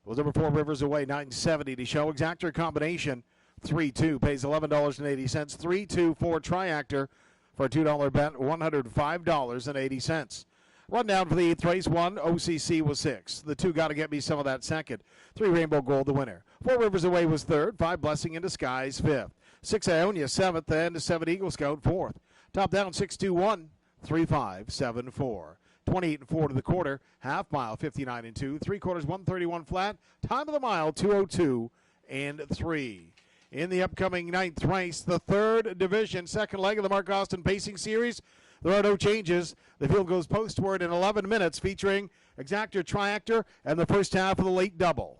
[SPEAKER 1] was number 4 Rivers Away, 970 to show. Exactor combination, 3-2, pays $11.80. 3-2 for Triactor for a $2 bet, $105.80. Rundown for the 8th race. 1, OCC was 6. The 2 Gotta Get Me Some of That second. 3 Rainbow Gold the winner. 4 Rivers Away was third. 5 Blessing in Disguise 5th. 6 Ionia 7th, and 7 Eagle Scout 4th. Top down 6-2-1, 3-5-7-4. 28 and 4 to the quarter. Half mile 59 and 2. 3 quarters 131 flat. Time of the mile 202 and 3. In the upcoming 9th race, the 3rd division, second leg of the Mark Austin Pacing Series. There are no changes. The field goes postward in 11 minutes, featuring Exactor, Triactor, and the first half of the late double.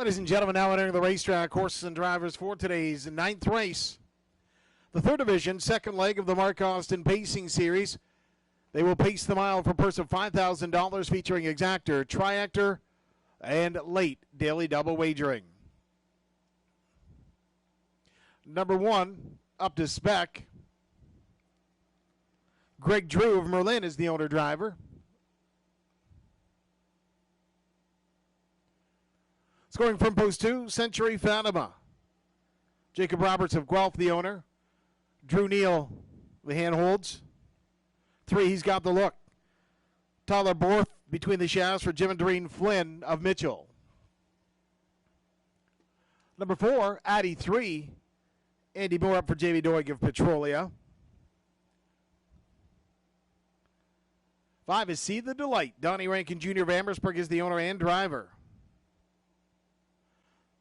[SPEAKER 1] Ladies and gentlemen, now entering the racetrack, horses and drivers for today's 9th race. The third division, second leg of the Mark Austin Pacing Series. They will pace the mile for a purse of $5,000 featuring exactor, triactor, and late daily double wagering. Number 1, up to spec. Greg Drew of Merlin is the owner driver. Scoring from post 2, Century Fatima. Jacob Roberts of Guelph, the owner. Drew Neal, the hand holds. 3, he's got the look. Tyler Borth between the shafts for Jim and Doreen Flynn of Mitchell. Number 4, Addy 3. Andy Moore up for Jamie Doig of Petrolia. 5 is See the Delight. Donnie Rankin Jr. of Amherstburg is the owner and driver.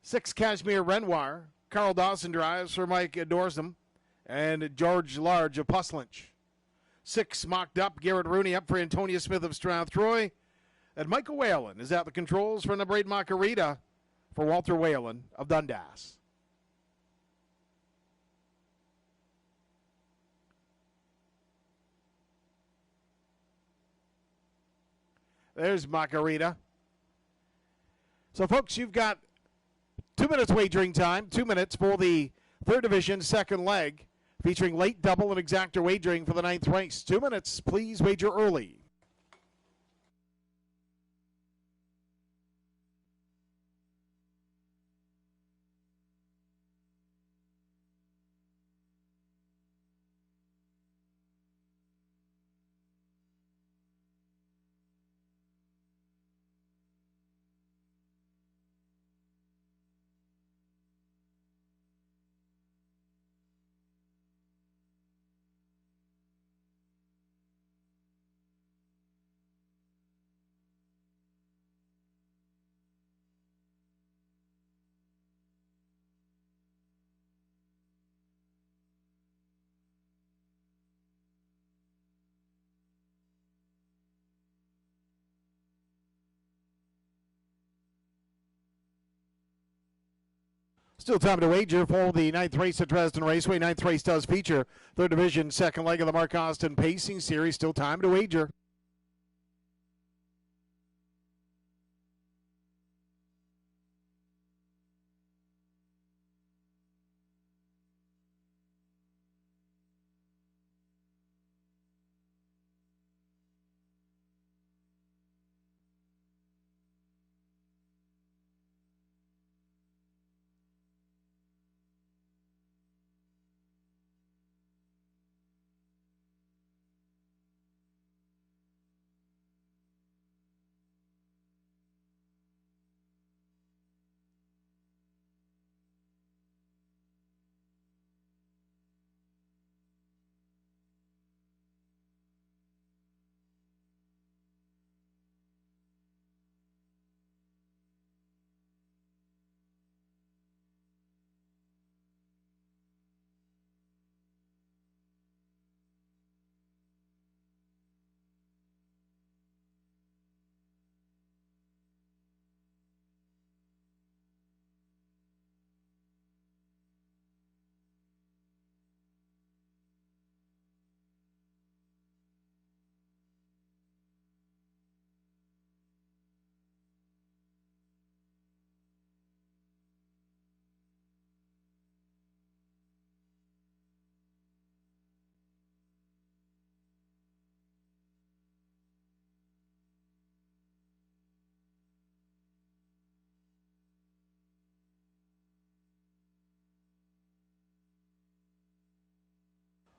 [SPEAKER 1] 6, Kashmir Renoir. Carl Dawson drives for Mike Dorsum and George Large of Puslinch. 6, Mocked Up. Garrett Rooney up for Antonia Smith of Strathroy. And Michael Whalen is at the controls for number 8, Macarita for Walter Whalen of Dundas. There's Macarita. So, folks, you've got 2 minutes wagering time, 2 minutes for the third division, second leg, featuring late double and exactor wagering for the 9th race. 2 minutes, please wager early. Still time to wager for the 9th race at Dresden Raceway. 9th race does feature third division, second leg of the Mark Austin Pacing Series. Still time to wager.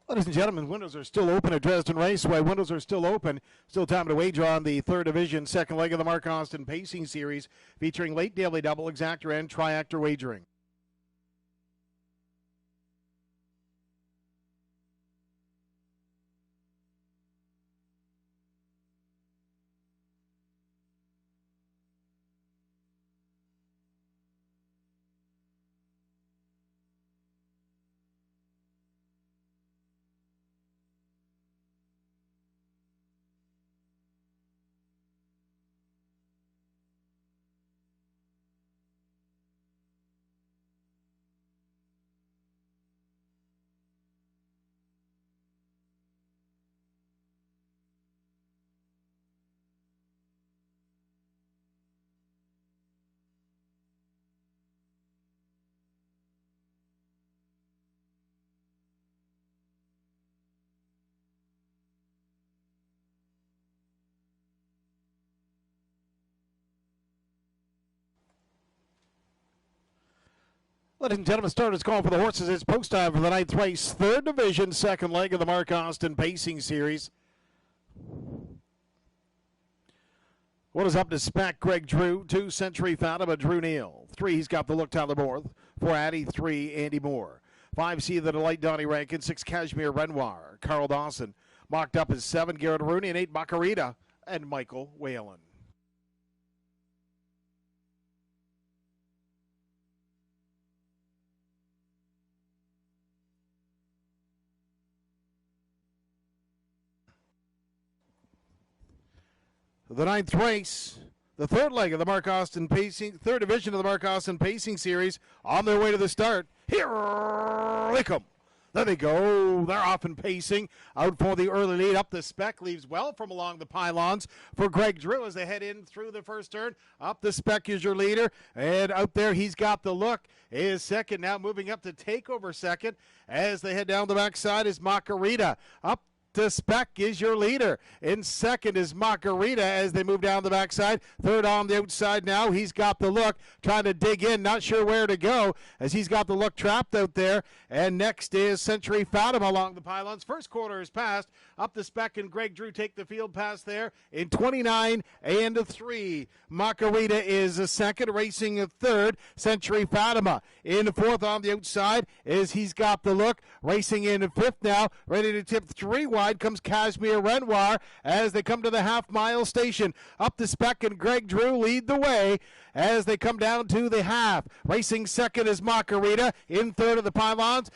[SPEAKER 1] Ladies and gentlemen, windows are still open at Dresden Raceway. Windows are still open. Still time to wager on the third division, second leg of the Mark Austin Pacing Series, featuring late daily double, exactor, and triactor wagering. Ladies and gentlemen, starters calling for the horses. It's post time for the 9th race, 3rd division, 2nd leg of the Mark Austin Pacing Series. What is up to spec? Greg Drew. 2, Century Fatima, Drew Neal. 3, he's got the look, Tyler Moore. 4, Addy. 3, Andy Moore. 5, See the Delight, Donnie Rankin. 6, Kashmir Renoir, Carl Dawson. Mocked up is 7, Garrett Rooney, and 8, Macarita, and Michael Whalen. The 9th race, the 3rd leg of the Mark Austin Pacing, 3rd division of the Mark Austin Pacing Series, on their way to the start. Here they come. There they go. They're off and pacing. Out for the early lead. Up the spec. Leaves well from along the pylons for Greg Drew as they head in through the first turn. Up the spec is your leader. And out there, he's got the look. Is second. Now moving up to take over second. As they head down the backside is Macarita. Up to spec is your leader. In second is Macarita as they move down the backside. Third on the outside now. He's got the look. Trying to dig in. Not sure where to go as he's got the look trapped out there. And next is Century Fatima along the pylons. First quarter is passed. Up the spec and Greg Drew take the field pass there in 29 and 3. Macarita is a second. Racing a third. Century Fatima in fourth on the outside is he's got the look. Racing in fifth now. Ready to tip 3 wide comes Kashmir Renoir as they come to the half-mile station. Up the spec and Greg Drew lead the way as they come down to the half. Racing second is Macarita. In third of the pylons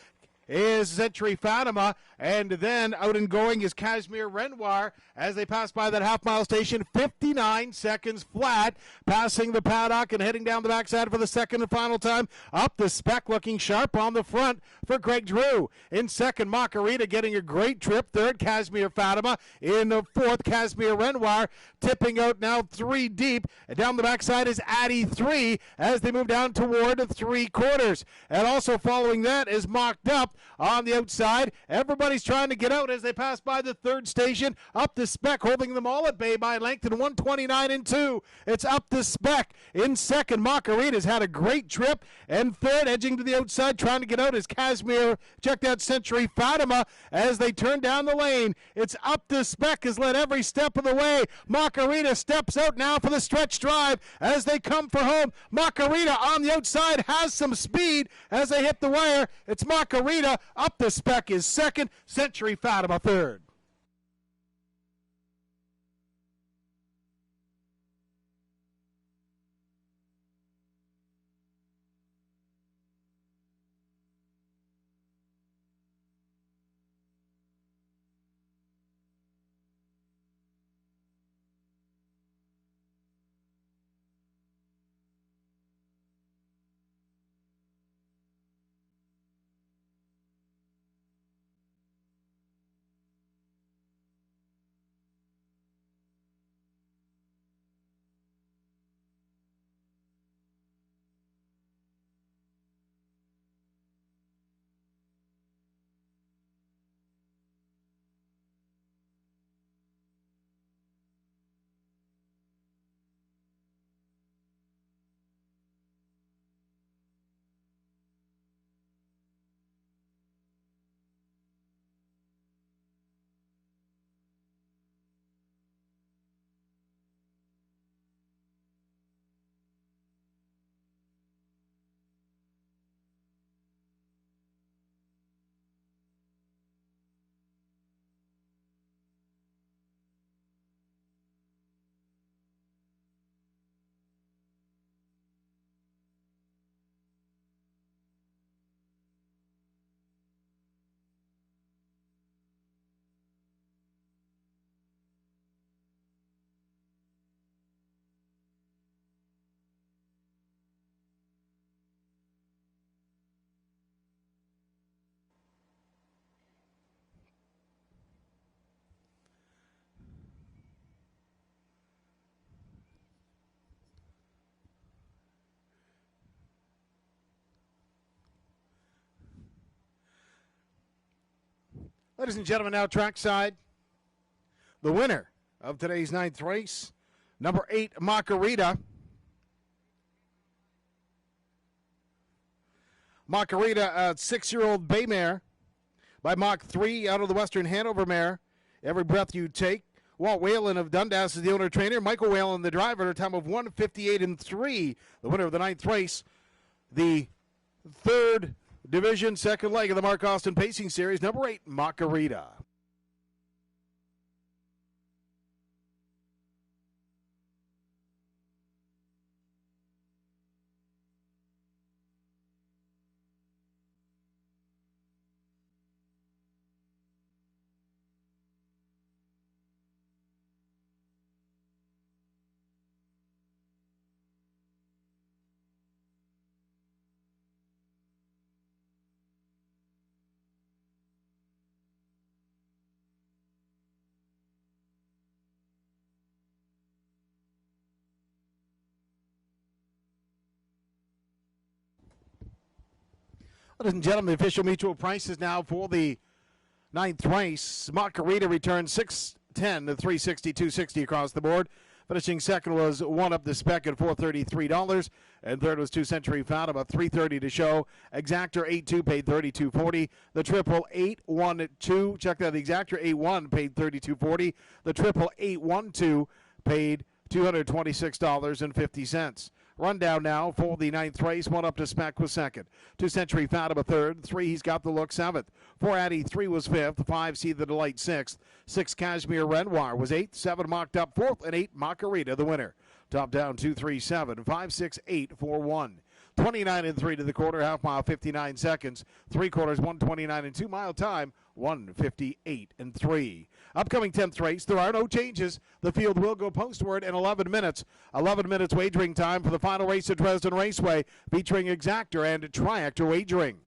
[SPEAKER 1] is Century Fatima, and then out and going is Kashmir Renoir as they pass by that half-mile station. 59 seconds flat, passing the paddock and heading down the backside for the second and final time. Up the spec, looking sharp on the front for Greg Drew. In second, Macarita getting a great trip. Third, Kashmir Fatima. In the fourth, Kashmir Renoir tipping out now 3 deep. And down the backside is Addy 3 as they move down toward 3/4. And also following that is Mocked Up on the outside. Everybody's trying to get out as they pass by the third station. Up the spec, holding them all at bay by length in 129 and 2. It's Up the spec. In second, Macarita's had a great trip. And third, edging to the outside, trying to get out is Kashmir. Check that Century Fatima as they turn down the lane. It's Up the spec has led every step of the way. Macarita steps out now for the stretch drive as they come for home. Macarita on the outside has some speed as they hit the wire. It's Macarita. Up the spec is second. Century Fatima third. Ladies and gentlemen, now trackside, the winner of today's 9th race, number 8, Macarita. Macarita, a 6-year-old bay mare by Mach 3 out of the Western Hanover mare. Every breath you take. Walt Whalen of Dundas is the owner trainer. Michael Whalen, the driver, at a time of 1:58.3. The winner of the 9th race. The third division, second leg of the Mark Austin Pacing Series, number 8, Macarita. Ladies and gentlemen, the official mutual prices now for the 9th race. Macarita returned 610 to 360, across the board. Finishing second was One Up the Spec at $433, and third was 2 Century Phantom at $330 to show. Exactor 8-2 paid $32.40. The triple 8-1-2, check that. The Exactor 8-1 paid $32.40. The triple 8-1-2 paid $226.50. Rundown now for the 9th race. One Up to Spec was second. 2 Century Phantom a third. 3 He's Got the Look seventh. 4 Addy 3 was fifth. 5 See the Delight sixth. 6 Cashmere Renoir was eighth. 7 Mocked Up fourth, and 8 Macarita the winner. Top down 237 56841. 29-3 to the quarter, half mile 59 seconds. 3 quarters 129 and 2 mile time 158-3. Upcoming 10th race, there are no changes. The field will go postward in 11 minutes. 11 minutes wagering time for the final race at Dresden Raceway, featuring Exactor and Triactor wagering.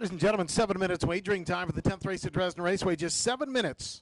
[SPEAKER 1] Ladies and gentlemen, 7 minutes wagering time for the 10th race at Dresden Raceway. Just 7 minutes.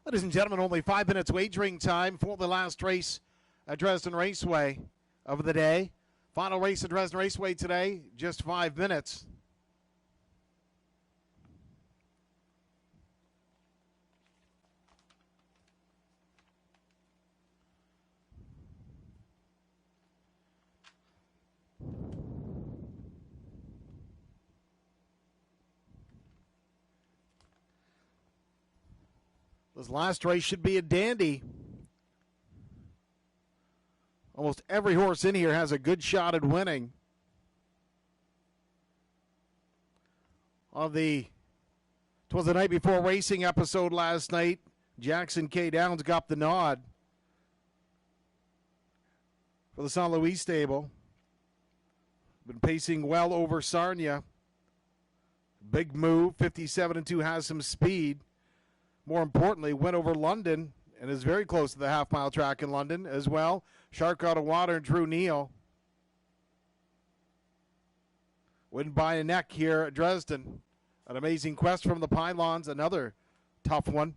[SPEAKER 1] Ladies and gentlemen, only 5 minutes wagering time for the last race at Dresden Raceway of the day. Final race at Dresden Raceway today, just 5 minutes. This last race should be a dandy. Almost every horse in here has a good shot at winning. It was the night before racing episode last night. Jackson K. Downs got the nod for the San Luis stable. Been pacing well over Sarnia. Big move, 57-2, has some speed. More importantly, went over London and is very close to the half-mile track in London as well. Shark Out of Water and Drew Neal. Wouldn't buy a neck here at Dresden. An amazing quest from the pylons, another tough one.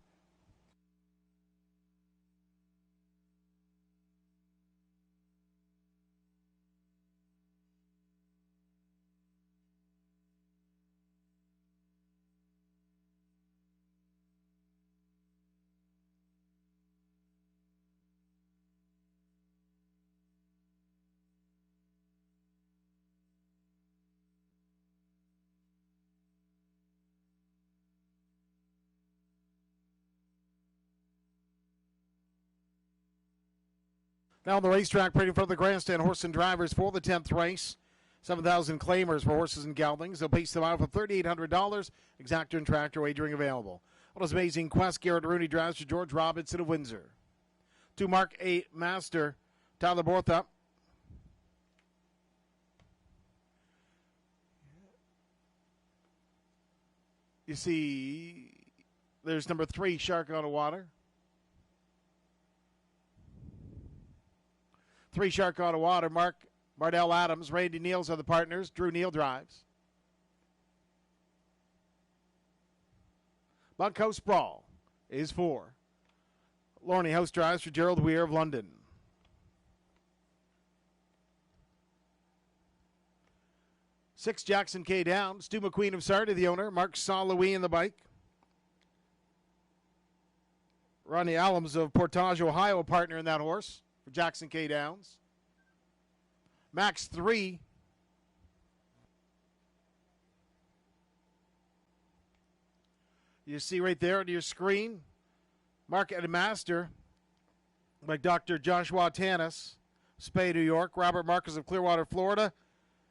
[SPEAKER 1] Now on the racetrack, parading in front of the grandstand, horse and drivers for the 10th race. 7,000 claimers for horses and geldings. They'll pace them out for $3,800. Exactor and tractor wagering available. On his amazing quest, Garrett Rooney drives for George Robinson of Windsor. To Mark A. Master, Tyler Borthup. You see, there's number 3, Shark Out of Water. 3 Shark Out of Water, Mardell Adams, Randy Neals are the partners. Drew Neal drives. Bunkhouse Brawl is 4. Lorne House drives for Gerald Weir of London. Six, Jackson K. Down. Stu McQueen of Sardi, the owner. Mark Saint-Louis in the bike. Ronnie Allums of Portage, Ohio, a partner in that horse for Jackson K. Downs. Max 3. You see right there on your screen, Mark Edmaster, like Dr. Joshua Tanis, Spey, New York. Robert Marcus of Clearwater, Florida.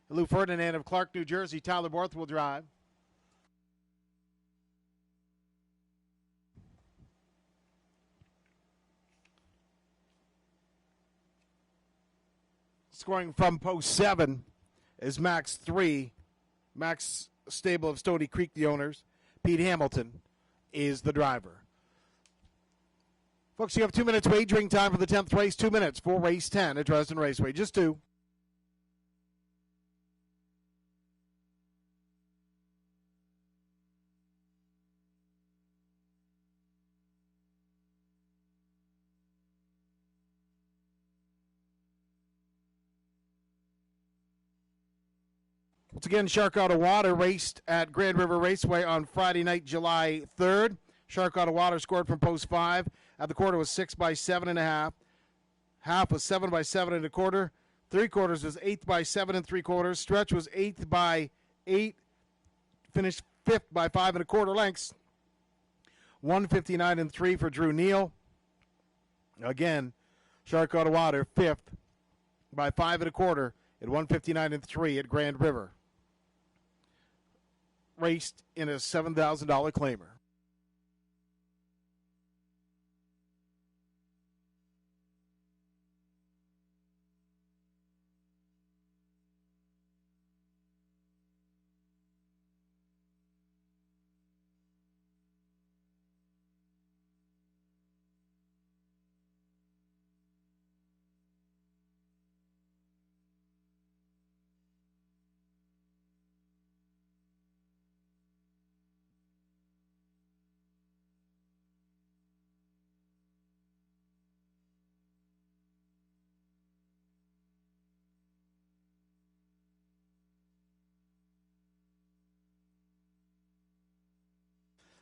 [SPEAKER 1] Lou Ferdinand of Clark, New Jersey. Tyler Borth will drive. Scoring from post 7 is Max 3. Max Stable of Stony Creek, the owners. Pete Hamilton is the driver. Folks, you have 2 minutes wagering time for the 10th race. 2 minutes for race 10 at Dresden Raceway. Just 2. Once again, Shark Out of Water raced at Grand River Raceway on Friday night, July 3rd. Shark Out of Water scored from post 5. At the quarter was 6 by 7.5. Half was 7 by 7.25. 3/4 was 8 by 7 3/4. Stretch was 8 by 8. Finished 5th by 5 1/4 lengths. 159 3 for Drew Neal. Again, Shark Out of Water 5th by 5 1/4 at 159 3 at Grand River. Raced in a $7,000 claimer.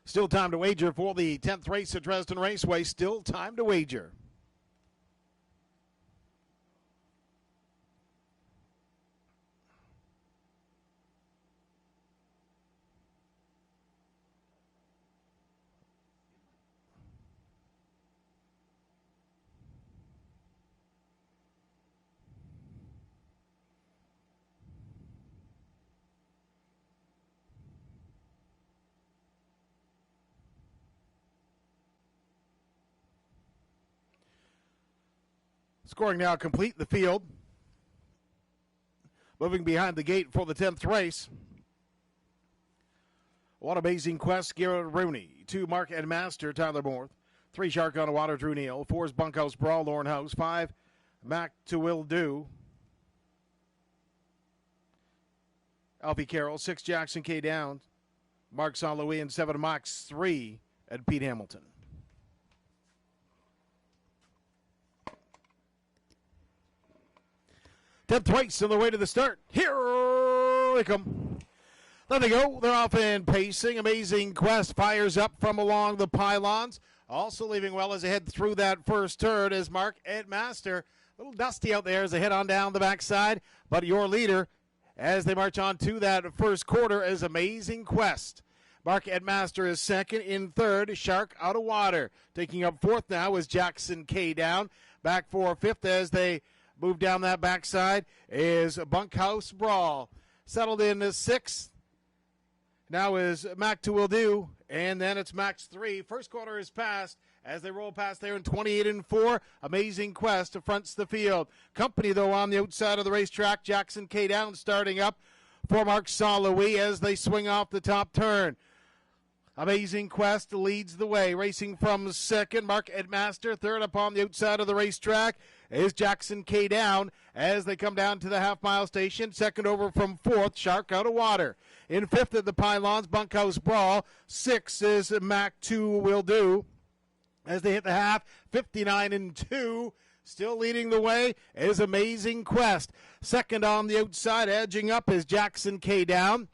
[SPEAKER 1] Still time to wager for the 10th race at Dresden Raceway. Still time to wager. Scoring now complete. The field moving behind the gate for the 10th race. What Amazing Quest, Garrett Rooney. 2, Mark Edmaster, Tyler Borth. 3, Shark Out of Water, Drew Neal. 4 is Bunkhouse Brawl, Lorne House. 5, Mac to Will Do, Alfie Carroll. 6, Jackson K. Downs, Mark Saint-Louis. And 7, Max 3 at Pete Hamilton. Tenth race on the way to the start. Here they come. There they go. They're off in pacing. Amazing Quest fires up from along the pylons. Also leaving well as they head through that first turn is Mark Edmaster. A little dusty out there as they head on down the backside. But your leader as they march on to that first quarter is Amazing Quest. Mark Edmaster is second. In third, Shark Out of Water. Taking up fourth now is Jackson K. Down. Back for fifth as they move down that backside is Bunkhouse Brawl. Settled in sixth. Now is Mac to Will Do, and then it's Max 3. First quarter is passed as they roll past there in 28 4. Amazing Quest fronts the field. Company, though, on the outside of the racetrack. Jackson K. Down starting up for Mark Saint-Louis as they swing off the top turn. Amazing Quest leads the way. Racing from second, Mark Edmaster. Third upon the outside of the racetrack is Jackson K. Down as they come down to the half-mile station. Second over from fourth, Shark Out of Water. In fifth at the Pylons, Bunkhouse Brawl. Sixth is Mac 2 Will Do. As they hit the half, 59-2. Still leading the way is Amazing Quest. Second on the outside, edging up is Jackson K. Down.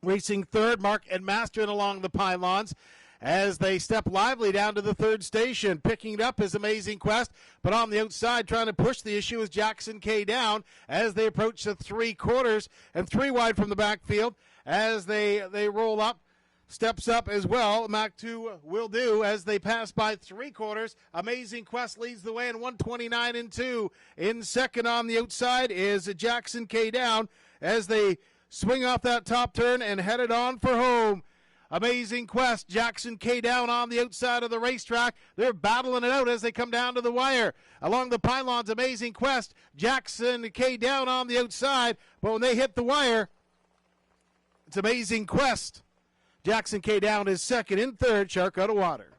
[SPEAKER 1] Racing third, Mark Edmaster and along the Pylons as they step lively down to the third station. Picking it up is Amazing Quest, but on the outside trying to push the issue is Jackson K. Down as they approach the 3/4 and 3 wide from the backfield as they roll up. Steps up as well. Mac 2 Will Do as they pass by 3/4. Amazing Quest leads the way in 129-2. In second on the outside is Jackson K. Down as they swing off that top turn and headed on for home. Amazing Quest, Jackson K. Down on the outside of the racetrack. They're battling it out as they come down to the wire. Along the Pylons, Amazing Quest, Jackson K. Down on the outside. But when they hit the wire, it's Amazing Quest. Jackson K. Down is second. In third, Shark Out of Water.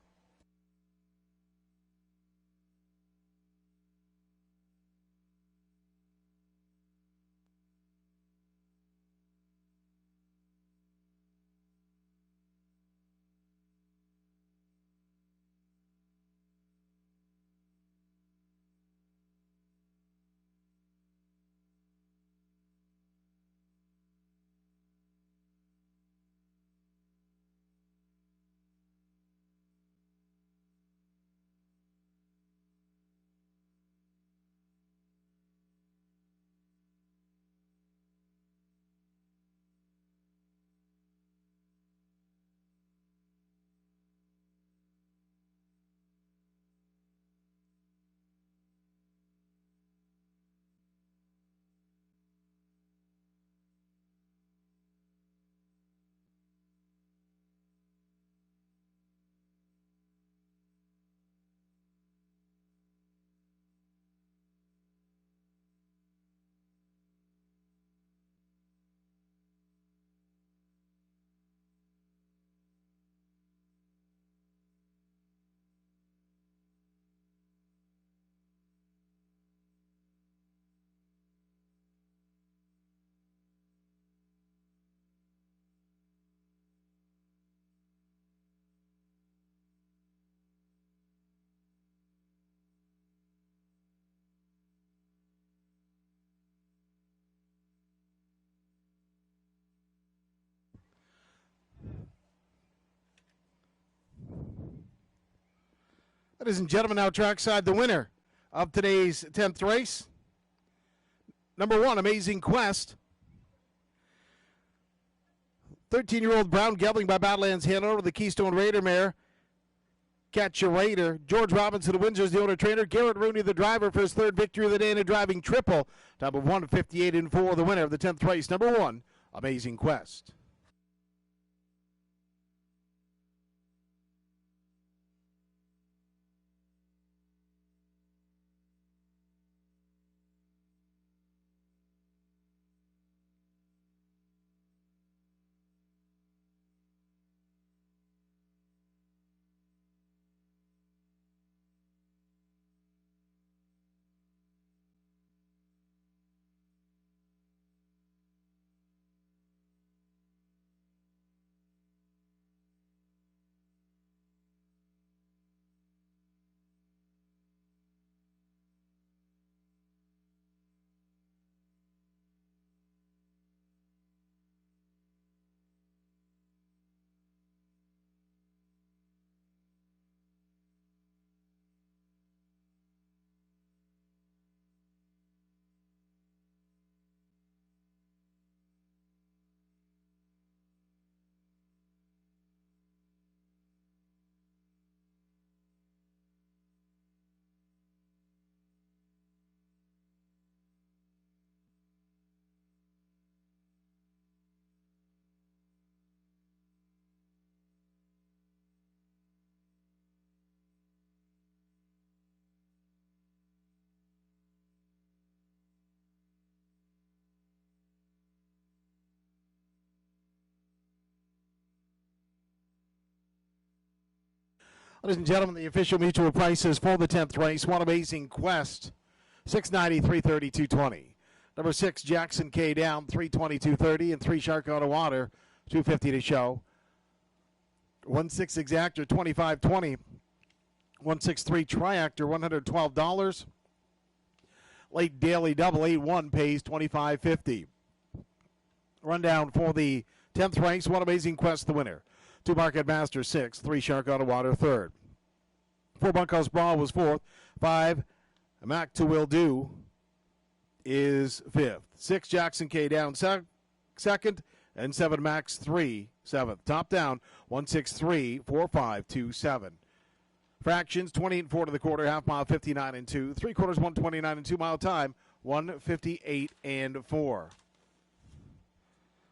[SPEAKER 1] Ladies and gentlemen, now trackside, the winner of today's 10th race. Number 1, Amazing Quest. 13-year-old Brown Gelding by Badlands Hanover, the Keystone Raider mare. Catch a Raider. George Robinson of Windsor is the owner-trainer. Garrett Rooney, the driver, for his third victory of the day in a driving triple. Time of 1:58.4, the winner of the 10th race. Number 1, Amazing Quest. Ladies and gentlemen, the official mutual prices for the 10th race. One Amazing Quest, $690, $330, $220. Number 6, Jackson K down, $320, $230, and 3 Shark Out of Water, $250 to show. 1-6 Exactor, $25.20. 163 Triactor, $112. Late Daily Double 8-1 pays $25.50. Rundown for the 10th race. One Amazing Quest, the winner. 2 Market Master, 6. 3 Shark Out of Water, 3rd. 4 Bunkhouse Brawl was 4th. 5 Mac to Will Do is 5th. 6 Jackson K down 2nd. And 7 Max 3, 7th. Top down, 163, 4-5, 2-7. Fractions, 20 and 4 to the quarter, half mile, 59 and 2. 3 quarters, 129 and 2 mile time, 158 and 4.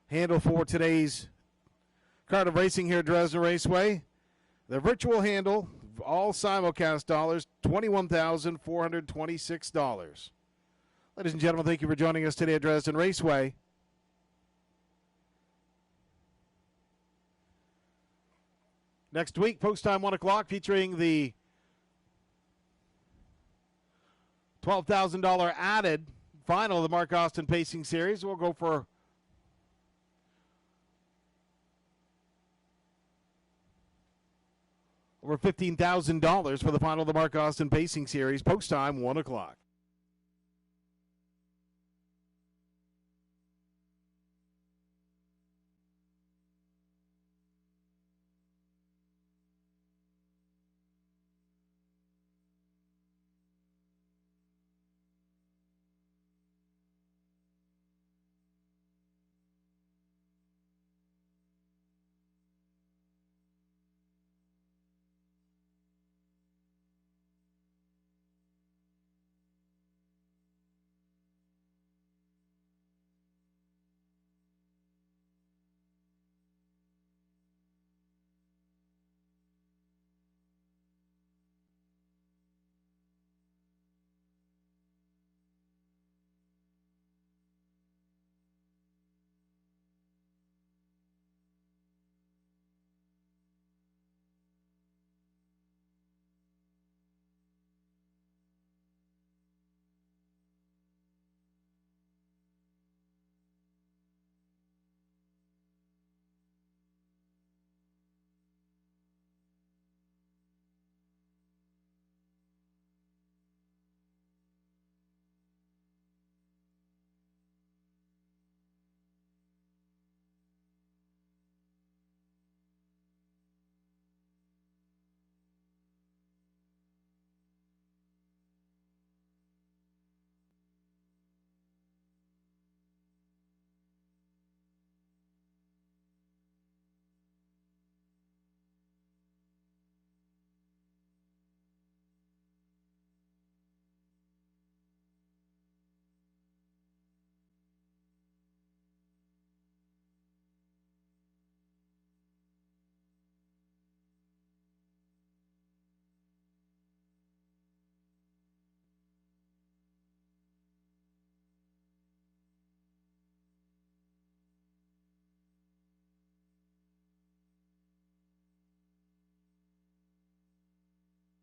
[SPEAKER 1] Handle for today's card of racing here at Dresden Raceway. The virtual handle, all simulcast dollars, $21,426. Ladies and gentlemen, thank you for joining us today at Dresden Raceway. Next week, post time 1 o'clock, featuring the $12,000 added final of the Mark Austin Pacing Series. We'll go for over $15,000 for the final of the Mark Austin Pacing Series. Post time 1 o'clock.